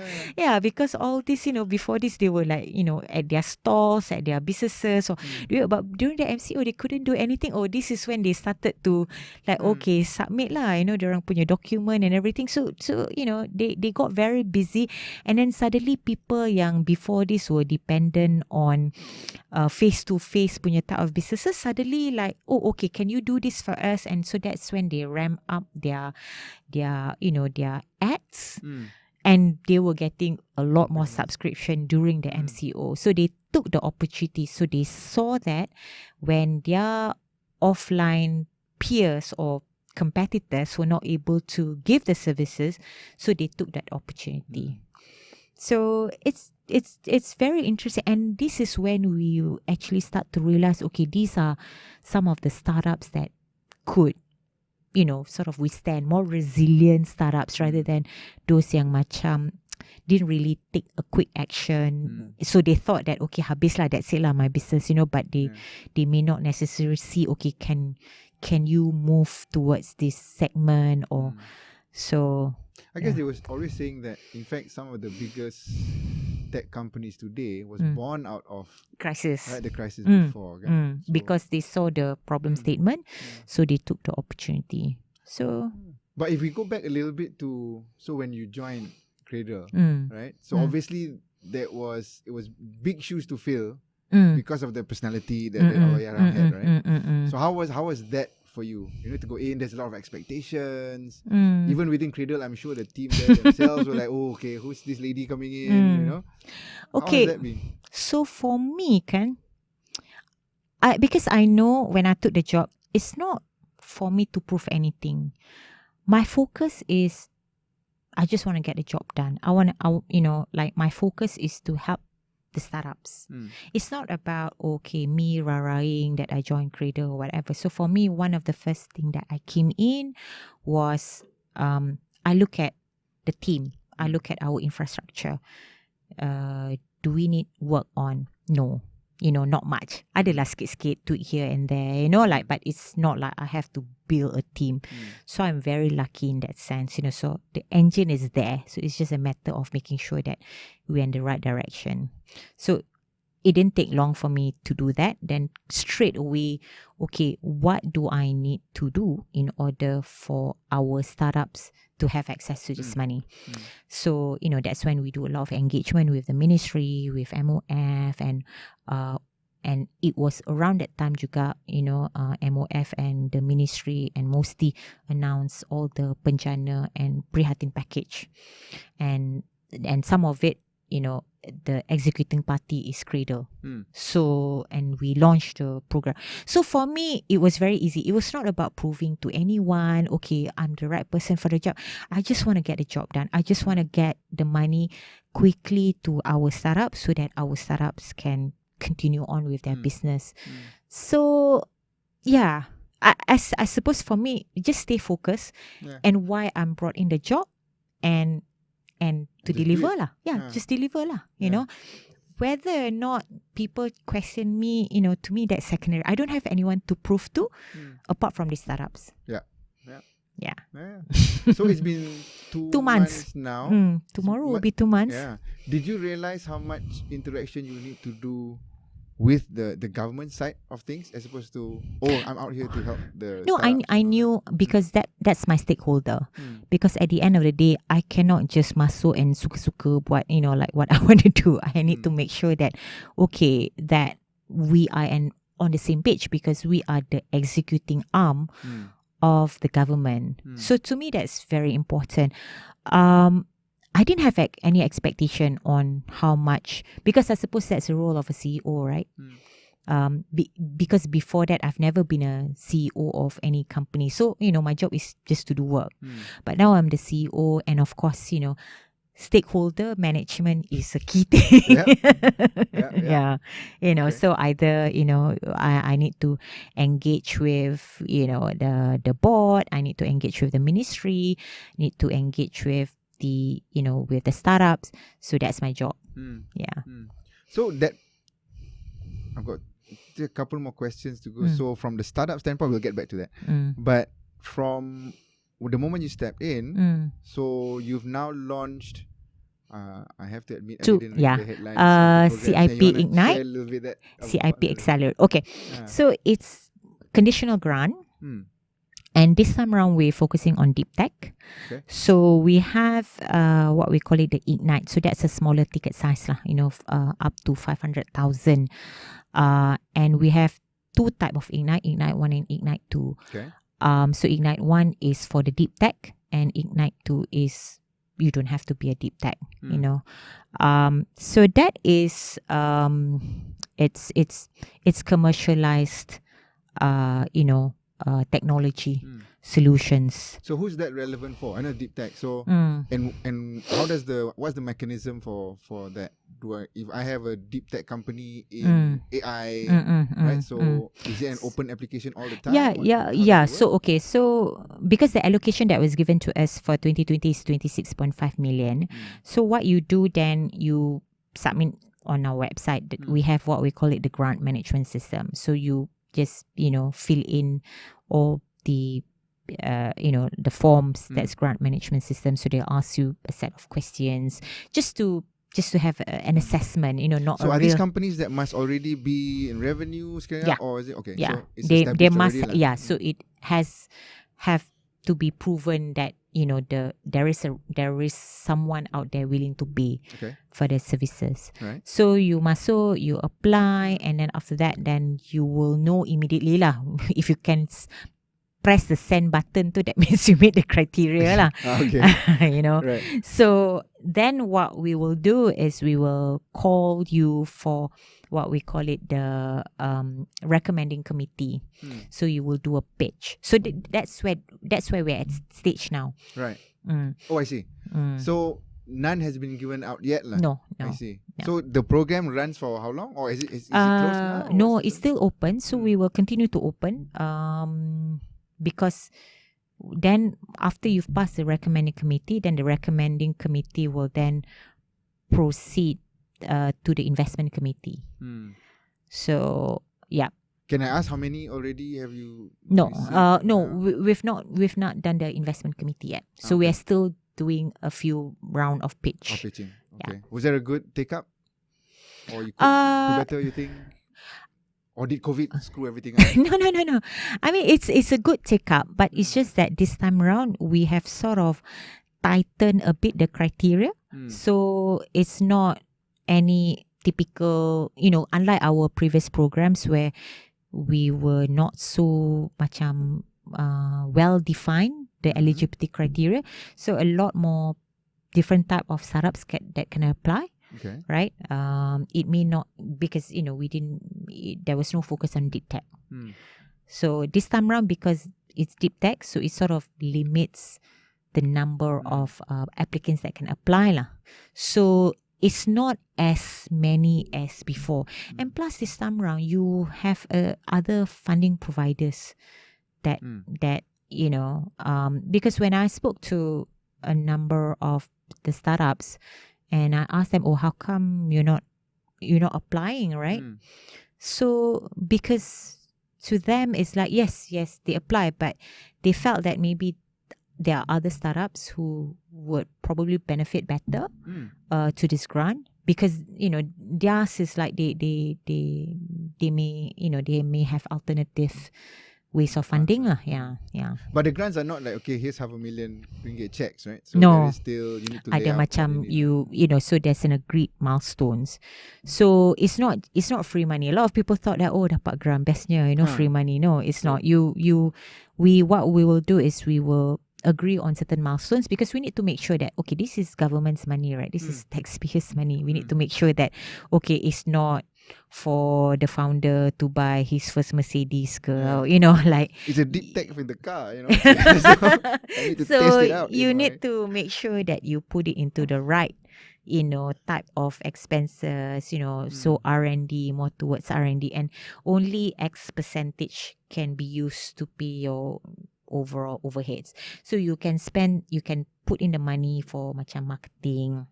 C: because all this, before this, they were like, at their stores, at their businesses, but during the MCO, they couldn't do anything. This is when they started to like, okay, submit lah, diorang punya document and everything. So, they got very busy, and then suddenly people yang before this were dependent on face-to-face punya type of businesses, suddenly like, okay, can you do this for us? And so that's when they ramp up their ads, and they were getting a lot more subscription during the MCO. So they took the opportunity. So they saw that when their offline peers or competitors were not able to give the services, so they took that opportunity. So it's very interesting, and this is when we actually start to realize, okay, these are some of the startups that could, sort of withstand, more resilient startups rather than those yang macam didn't really take a quick action. So they thought that, okay, habis lah, that's it lah, my business, but they may not necessarily see, okay, can you move towards this segment or so.
B: I guess they was always saying that, in fact, some of the biggest tech companies today was born out of
C: crisis,
B: right, the crisis before. Kan? So,
C: because they saw the problem statement, so they took the opportunity. So,
B: but if we go back a little bit to, so when you joined Cradle, right? So obviously it was big shoes to fill because of the personality that Allahyarham had, right? So how was that for you? You need to go in, there's a lot of expectations. Even within Cradle, I'm sure the team there themselves were like, oh, okay, who's this lady coming in,
C: Okay.
B: How has that been?
C: So for me, because I know when I took the job, it's not for me to prove anything. My focus is, I just want to get the job done. My focus is to help the startups. It's not about, okay, me raraing that I joined Cradle or whatever. So for me, one of the first thing that I came in was, I look at the team. I look at our infrastructure. Do we need work on? No. Not much. Adalah sikit-sikit, tweak here and there, but it's not like I have to build a team. So I'm very lucky in that sense, so the engine is there. So it's just a matter of making sure that we're in the right direction. So it didn't take long for me to do that. Then straight away, okay, what do I need to do in order for our startups to have access to this money? So, that's when we do a lot of engagement with the ministry, with MOF, and it was around that time juga, MOF and the ministry and mostly announced all the Penjana and Prihatin package. And some of it, the executing party is Cradle. So, and we launched the program. So for me, it was very easy. It was not about proving to anyone, okay, I'm the right person for the job. I just want to get the job done. I just want to get the money quickly to our startups so that our startups can continue on with their business. So, yeah, I suppose for me, just stay focused and why I'm brought in the job and to deliver lah. Just deliver lah, you know. Whether or not people question me, to me that's secondary. I don't have anyone to prove to apart from the startups. Yeah.
B: So it's been 2 months now.
C: Tomorrow will be 2 months.
B: Yeah. Did you realize how much interaction you need to do with the government side of things as opposed to, I'm out here to help the
C: No, I knew because that's my stakeholder. Because at the end of the day, I cannot just masuk and suka-suka buat, like what I want to do. I need to make sure that, okay, that we are on the same page because we are the executing arm of the government. So to me, that's very important. I didn't have any expectation on how much, because I suppose that's the role of a CEO, right? Because before that, I've never been a CEO of any company. So, my job is just to do work. But now I'm the CEO, and of course, stakeholder management is a key thing. So either, I need to engage with, the board, I need to engage with the ministry, need to engage with the, with the startups. So that's my job.
B: So that, I've got a couple more questions to go. So from the startup standpoint, we'll get back to that. But from the moment you step in, so you've now launched, I have to admit, I didn't read the headlines.
C: CIP Ignite, CIP Accelerate. Okay, so it's conditional grant. And this time around, we're focusing on deep tech. So we have what we call it the Ignite. So that's a smaller ticket size, up to 500,000. And we have 2 types of Ignite, Ignite 1 and Ignite 2. So Ignite 1 is for the deep tech, and Ignite 2 is you don't have to be a deep tech, So that is it's commercialized, technology solutions.
B: So who's that relevant for? I know deep tech. So and what's the mechanism for that? If I have a deep tech company in AI, right? So is it an open application all the time?
C: Yeah. So because the allocation that was given to us for 2020 is 26.5 million. So what you do then, you submit on our website that we have what we call it the grant management system. So you just fill in all the the forms. That's grant management system. So they ask you a set of questions just to have an assessment. Not
B: so
C: a
B: are
C: real.
B: These companies that must already be in revenue scale up, or is it okay?
C: Yeah,
B: So it's
C: they must.
B: already,
C: Yeah, so it have to be proven that there is someone out there willing to pay for the services.
B: Right.
C: So you apply, and then after that, then you will know immediately lah. If you can press the send button, that means you meet the criteria lah.
B: Okay. Right.
C: So then what we will do is we will call you for what we call it the recommending committee. So you will do a pitch. So that's where we're at stage now.
B: Right. Oh, I see. So none has been given out yet lah.
C: No.
B: I see.
C: No.
B: So the program runs for how long, or is it closed now?
C: No, it's still open. So we will continue to open. Because then after you've passed the recommending committee, then the recommending committee will then proceed to the investment committee. So yeah.
B: Can I ask how many already have you?
C: No, we've not done the investment committee yet. So we are still doing a few round of pitch.
B: Pitching. Okay. Yeah. Was there a good take up, or you could do better? You think? Or did COVID screw everything up?
C: No. I mean, it's a good take up, but it's just that this time around we have sort of tightened a bit the criteria. So it's not any typical, unlike our previous programs where we were not so well defined, the eligibility criteria. So a lot more different type of startups that can apply.
B: Okay.
C: Right. It may not, because there was no focus on deep tech. So this time around, because it's deep tech, so it sort of limits the number of applicants that can apply lah. So it's not as many as before. And plus this time around, you have other funding providers that because when I spoke to a number of the startups, and I asked them, how come you're not applying, right? So because to them it's like, yes, they apply, but they felt that maybe there are other startups who would probably benefit better to this grant, because theirs is like they may have alternative ways of funding lah. Yeah.
B: But the grants are not like, okay, here's $500,000 ringgit checks, right? So
C: no,
B: there is still, you need to
C: ada macam so there's an agreed milestones. So it's not free money. A lot of people thought that dapat grant bestnya, free money. No, it's not. What we will do is we will agree on certain milestones, because we need to make sure that this is government's money, right? This is taxpayers' money. We need to make sure that it's not for the founder to buy his first Mercedes like
B: it's a deep tech in the car, so I need to test it out.
C: You need to make sure that you put it into the right type of expenses, so R&D, more towards R&D, and only X percentage can be used to pay your overall overheads. So you can put in the money for macam marketing,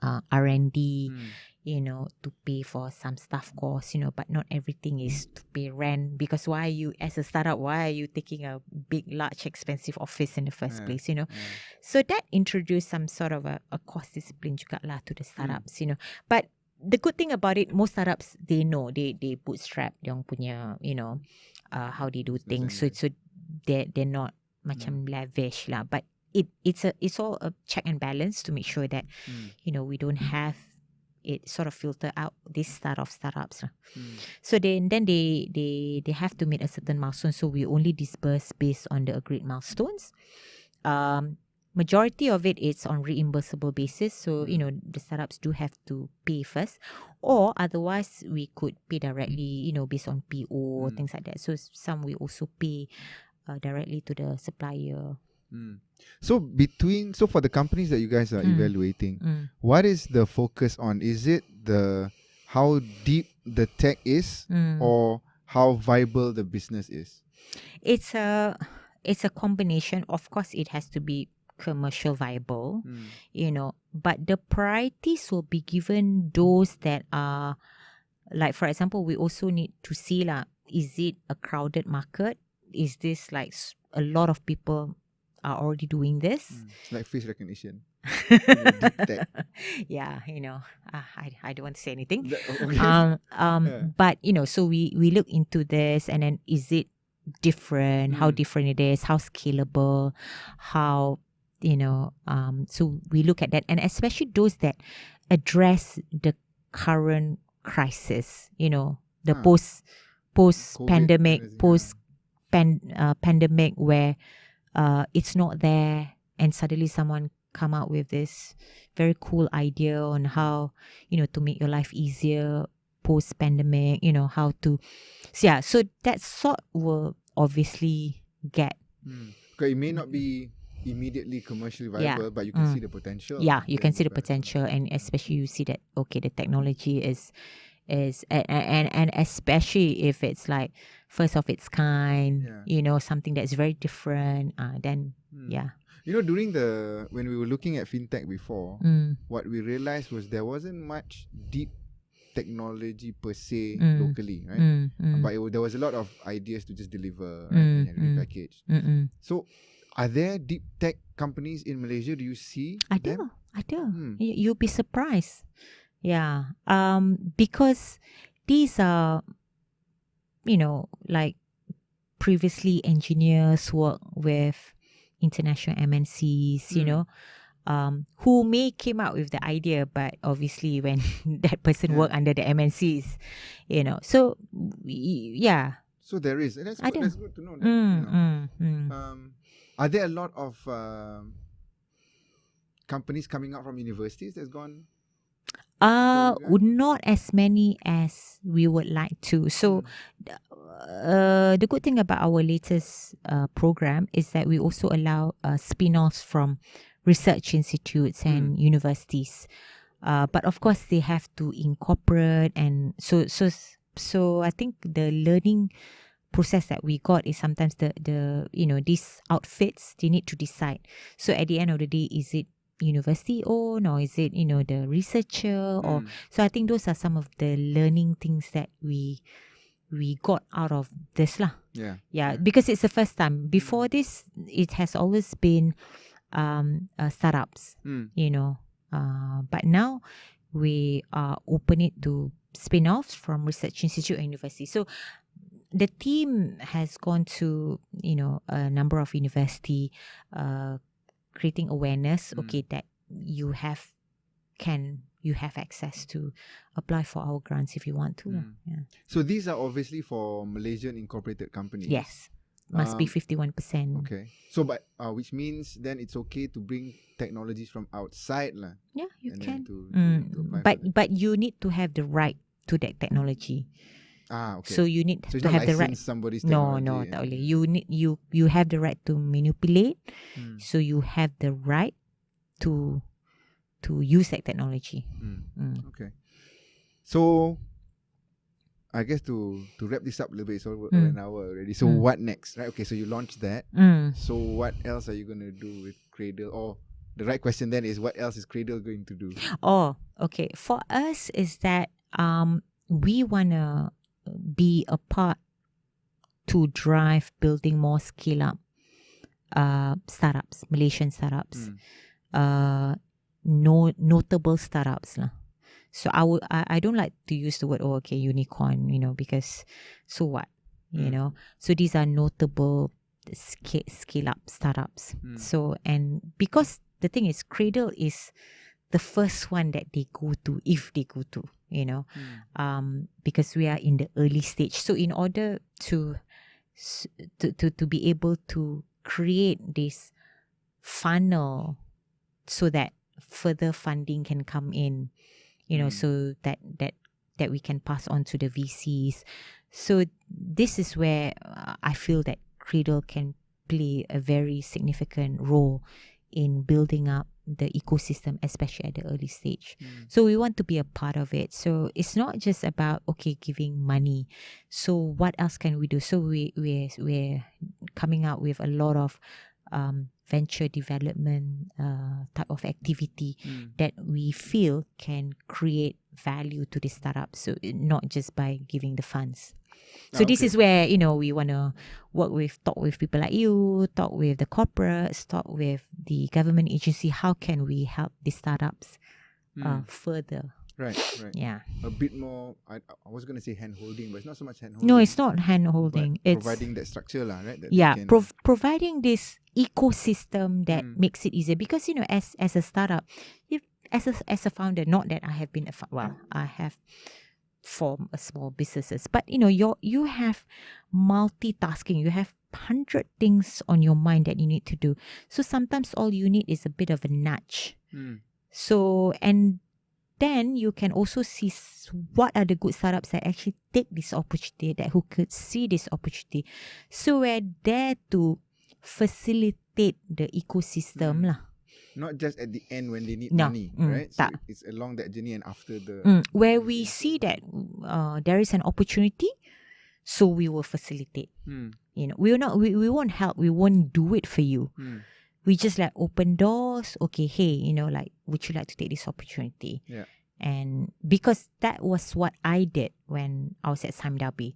C: R&D, to pay for some staff costs, but not everything is to pay rent, because as a startup, why are you taking a big, large, expensive office in the first place, So that introduced some sort of a cost discipline juga lah to the startups, But the good thing about it, most startups, they know, they bootstrap yang punya, how they do things. So they're not macam lavish lah, but it's all a check and balance to make sure that we don't have it sort of filter out this startups. So then they have to meet a certain milestone. So we only disperse based on the agreed milestones. majority of it is on reimbursable basis. So, the startups do have to pay first, or otherwise we could pay directly, based on PO, things like that. So some we also pay directly to the supplier.
B: So for the companies that you guys are evaluating, what is the focus on? Is it how deep the tech is, or how viable the business is?
C: It's a combination. Of course, it has to be commercial viable, but the priorities will be given those that are, like, for example, we also need to see is it a crowded market? Is this like a lot of people are already doing this?
B: Like face recognition. Deep tech.
C: Yeah, I don't want to say anything.
B: Okay.
C: But so we look into this, and then is it different? How different it is? How scalable? How so we look at that, and especially those that address the current crisis. The post pandemic, pandemic, where it's not there, and suddenly someone come out with this very cool idea on how to make your life easier post pandemic, how to so that sort will obviously get
B: because it may not be immediately commercially viable, but you can see the potential.
C: You can see the potential, and especially you see that the technology is and especially if it's like first of its kind, something that's very different, then
B: during when we were looking at fintech before, what we realized was there wasn't much deep technology per se locally, right? But there was a lot of ideas to just deliver, right? And repackage. So are there deep tech companies in Malaysia? Do you see them?
C: I do. You'll be surprised. Yeah. Because these are, like previously engineers work with international MNCs, who may came out with the idea, but obviously when that person work under the MNCs, so
B: So there is. That's good to know. That, are there a lot of companies coming out from universities that's gone?
C: Not as many as we would like to. So, the good thing about our latest program is that we also allow spin-offs from research institutes and universities. But of course, they have to incorporate, and so I think the learning process that we got is sometimes the these outfits, they need to decide. So at the end of the day, is it university owned, or is it the researcher, or so I think those are some of the learning things that we got out of this because it's the first time. Before this, it has always been startups, but now we open it to spin-offs from research institute and university. So the team has gone to a number of university, creating awareness, that you have access to apply for our grants if you want to.
B: So these are obviously for Malaysian incorporated companies.
C: Yes, must be 51%.
B: Okay, so but which means then it's okay to bring technologies from outside, lah.
C: Yeah, you can.
B: To apply
C: but you need to have the right to that technology.
B: Okay.
C: So you need
B: so
C: to have the right.
B: Somebody's technology.
C: No, tak boleh. You have the right to manipulate. So you have the right to use that technology.
B: Okay. So I guess to wrap this up a little bit, it's over an hour already. So what next? Right? Okay, so you launched that. So what else are you going to do with Cradle? Or the right question then is, what else is Cradle going to do?
C: Oh, okay. For us is that we want to be a part to drive building more scale up startups, Malaysian startups, notable startups lah. So I don't like to use the word unicorn, because so what, so these are notable scale up startups. So, and because the thing is, Cradle is the first one that they go to, if they go to, because we are in the early stage. So in order to be able to create this funnel so that further funding can come in, so that we can pass on to the VCs. So this is where I feel that Cradle can play a very significant role in building up the ecosystem, especially at the early stage. So we want to be a part of it. So it's not just about, giving money. So what else can we do? So we're coming out with a lot of venture development type of activity that we feel can create value to the startup. So not just by giving the funds. So this is where, we want to talk with people like you, talk with the corporates, talk with the government agency. How can we help the startups further?
B: Right.
C: Yeah.
B: A bit more, I was going to say hand-holding, but it's not so much hand-holding.
C: No, it's not hand-holding. It's
B: providing that structure, right?
C: That providing this ecosystem that makes it easier. Because, as a startup, as a founder, not that I have been I have formed a small businesses, but, you have multitasking. You have 100 things on your mind that you need to do. So sometimes all you need is a bit of a nudge. So, and then you can also see what are the good startups that actually take this opportunity, that who could see this opportunity. So we're there to facilitate the ecosystem lah.
B: Not just at the end when they need money, right? So it's along that journey and after
C: where we see that there is an opportunity, so we will facilitate. We won't help. We won't do it for you. We just like open doors. Okay, hey, would you like to take this opportunity?
B: Yeah.
C: And because that was what I did when I was at Sime Darby.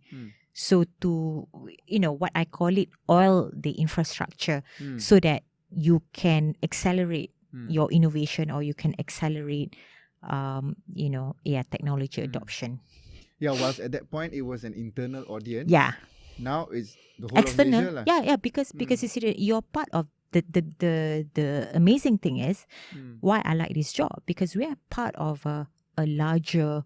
C: So to, what I call it, oil the infrastructure so that you can accelerate your innovation, or you can accelerate, technology adoption.
B: Yeah, whilst at that point it was an internal audience.
C: Yeah.
B: Now it's the whole
C: External.
B: of Malaysia.
C: Yeah, because you see that you're part of the amazing thing is why I like this job, because we are part of a larger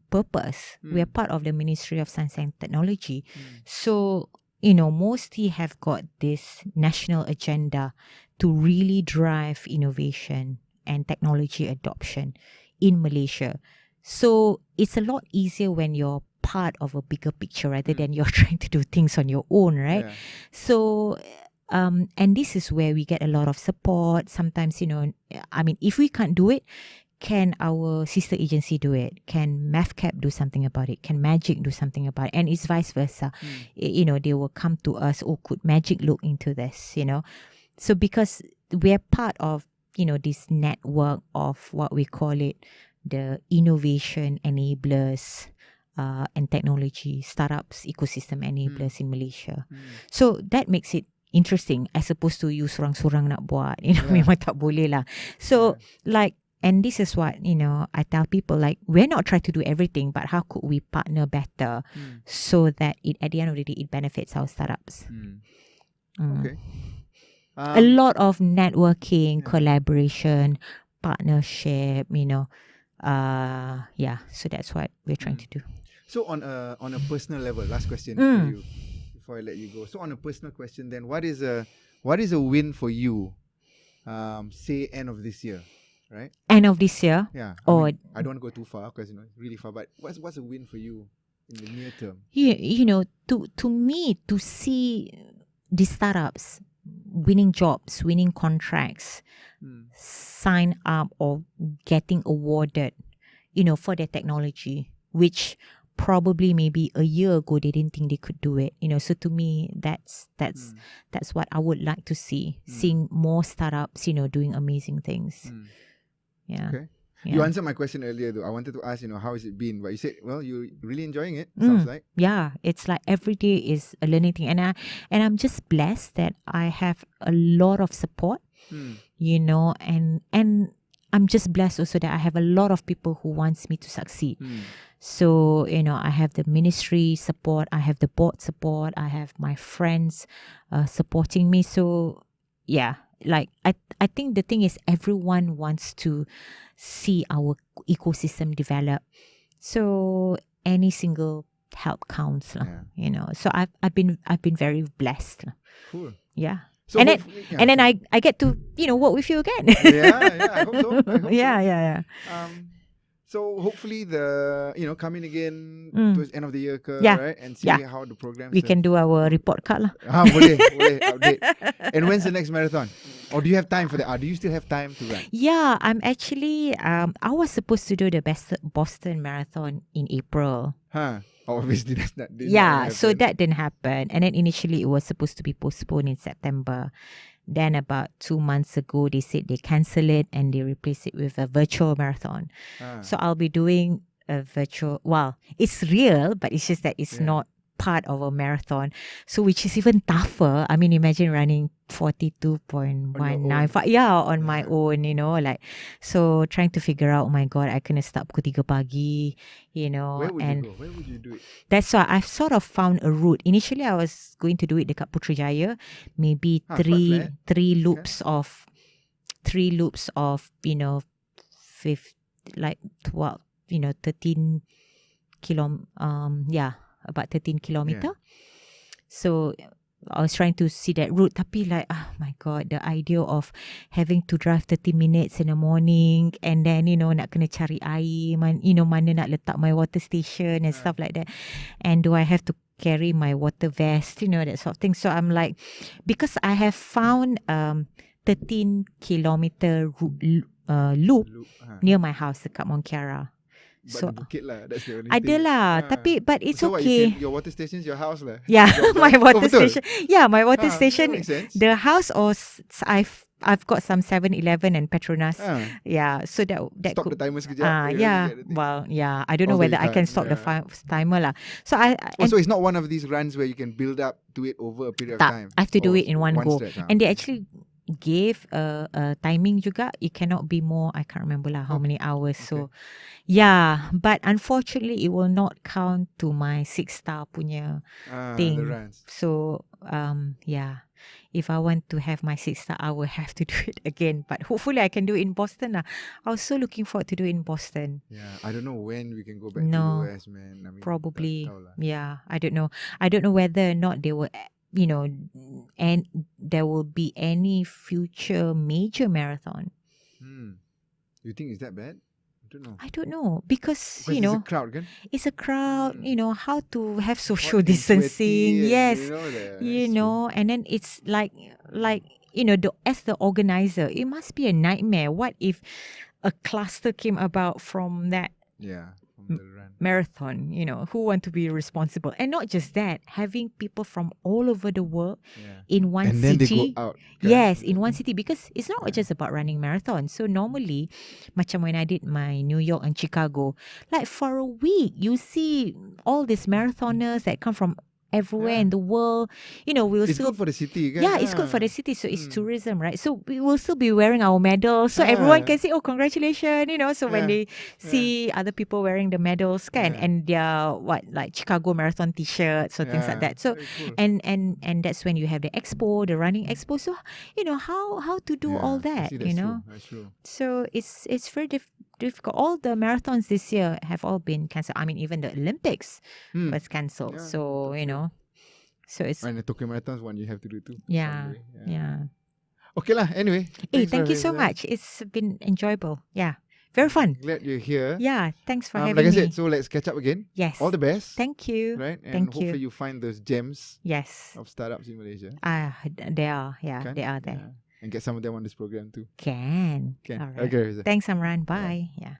C: purpose. We are part of the Ministry of Science and Technology. So, mostly have got this national agenda to really drive innovation and technology adoption in Malaysia. So it's a lot easier when you're part of a bigger picture rather than you're trying to do things on your own, right?
B: Yeah.
C: So and this is where we get a lot of support. Sometimes, if we can't do it, can our sister agency do it? Can MAFCAP do something about it? Can Magic do something about it? And it's vice versa. They will come to us, could Magic look into this, So because we're part of, this network of what we call it, the innovation enablers and technology startups, ecosystem enablers in Malaysia. So that makes it interesting as opposed to you sorang-sorang nak buat, memang tak boleh lah. So and this is what, I tell people, like, we're not trying to do everything, but how could we partner better so that at the end of the day, it benefits our startups.
B: Okay.
C: A lot of networking, collaboration, partnership, so that's what we're trying to do.
B: So on a personal level, last question for you before I let you go. So on a personal question, then, what is a win for you? Say end of this year, right?
C: End of this year.
B: Yeah. I don't want to go too far because it's really far. But what's a win for you in the near term?
C: To me, to see the startups winning jobs, winning contracts, sign up or getting awarded, for their technology, which probably maybe a year ago they didn't think they could do it. So to me, that's what I would like to see. Seeing more startups, doing amazing things. Yeah.
B: Okay.
C: Yeah.
B: You answered my question earlier though. I wanted to ask, how has it been? But you said, well, you're really enjoying it, sounds like.
C: Yeah. It's like every day is a learning thing. And I'm just blessed that I have a lot of support, and I'm just blessed also that I have a lot of people who wants me to succeed. So, I have the ministry support, I have the board support, I have my friends supporting me. So, yeah, like I think the thing is everyone wants to see our ecosystem develop. So, any single help counts, So I've been very blessed.
B: Cool.
C: Yeah.
B: So
C: and then
B: hopefully-
C: and then
B: sorry.
C: I get to work with you again.
B: I hope so. I hope
C: yeah,
B: so.
C: yeah.
B: So hopefully coming again
C: Mm.
B: towards end of the year,
C: Yeah.
B: right? And see
C: Yeah.
B: how the programs.
C: We can do our report card lah.
B: boleh update. And when's the next marathon? Or do you have time for that? Do you still have time to run?
C: Yeah, I'm actually I was supposed to do the Boston Marathon in April.
B: Huh? Obviously that's not.
C: So that didn't happen. And then initially it was supposed to be postponed in September. Then about 2 months ago, they said they cancel it and they replace it with a virtual marathon. So I'll be doing a virtual. Well, it's real, but it's just that it's not part of a marathon. So which is even tougher. I mean, imagine running 42.195. Yeah, on my own, so trying to figure out, oh my God, I kena start pukul 3 pagi,
B: Where would
C: and
B: you go? Where would you do it?
C: that's why I've sort of found a route. Initially, I was going to do it dekat Putrajaya, maybe
B: quite
C: three
B: flat.
C: loops of, fifth, like 12, 13 about 13 kilometer. So I was trying to see that route, tapi like, oh my God, the idea of having to drive 30 minutes in the morning and then, nak kena cari air, mana nak letak my water station and stuff like that. And do I have to carry my water vest, that sort of thing. So I'm like, because I have found 13 kilometer loop near my house dekat Mont Kiara.
B: But
C: So
B: the bukit lah, that's the only
C: ada
B: thing.
C: lah, but it's
B: so
C: okay.
B: Your water station's your house lah.
C: Yeah, my water
B: betul?
C: station. Yeah, my water
B: That
C: station.
B: makes sense.
C: The house or I've got some 7-Eleven and Petronas. Yeah, so that
B: Stop
C: could,
B: the timer sekejap.
C: yeah. Well, yeah, I don't know
B: Although
C: whether
B: you
C: I can
B: can't,
C: stop the timer lah. So
B: so it's not one of these runs where you can build up to it over a period of time.
C: I have to do it in one go.
B: Stretch,
C: And they actually gave a timing juga. It cannot be more, I can't remember lah how many hours. So yeah, but unfortunately it will not count to my 6-star punya thing.
B: The runs.
C: So yeah, if I want to have my 6-star, I will have to do it again. But hopefully I can do it in Boston lah. I was so looking forward to do it in Boston.
B: Yeah, I don't know when we can go back
C: No,
B: to US, man. I mean,
C: probably.
B: tak tahu lah.
C: Yeah, I don't know. I don't know whether or not they will, and there will be any future major marathon.
B: You think it's that bad?
C: I don't know because
B: It's a crowd, kan?
C: it's a crowd. How to have social
B: Hot and
C: distancing?
B: sweaty
C: Yes,
B: and,
C: and then it's like as the organizer, it must be a nightmare. What if a cluster came about from that
B: from the run.
C: marathon? Who want to be responsible? And not just that, having people from all over the world in one
B: and
C: city.
B: then they go out. Kan?
C: Yes, in one city, because it's not just about running marathons. So normally, macam when I did my New York and Chicago, like for a week, you see all these marathoners that come from everywhere in the world. We'll
B: it's
C: still
B: good for the city, kan?
C: yeah, it's good for the city. So it's tourism, right? So we will still be wearing our medals. So everyone can say, oh, congratulations, So when they see other people wearing the medals, and their like Chicago Marathon t-shirts or things like that. So
B: cool.
C: and that's when you have the expo, the running expo. So how to do all that,
B: See, that's true.
C: So it's very difficult. All the marathons this year have all been cancelled. I mean, even the Olympics was cancelled.
B: Yeah,
C: So so it's
B: and the Tokyo Marathon's one you have to do too.
C: yeah.
B: Someday. Okay lah. Anyway.
C: Hey,
B: thanks
C: thank you so
B: Rafiza.
C: much. It's been enjoyable. Yeah, very fun.
B: Glad you're here.
C: Yeah, thanks for having
B: like I
C: me.
B: said, so let's catch up again.
C: Yes.
B: All the best.
C: Thank you.
B: Right? And
C: Thank
B: hopefully
C: you.
B: you find those gems
C: Yes.
B: of startups in Malaysia.
C: They are. Yeah,
B: Kan?
C: they are there.
B: Yeah. And get some of them on this program too.
C: Can.
B: Can.
C: All right.
B: Okay, Rafiza.
C: Thanks, Amran. Bye. Yeah.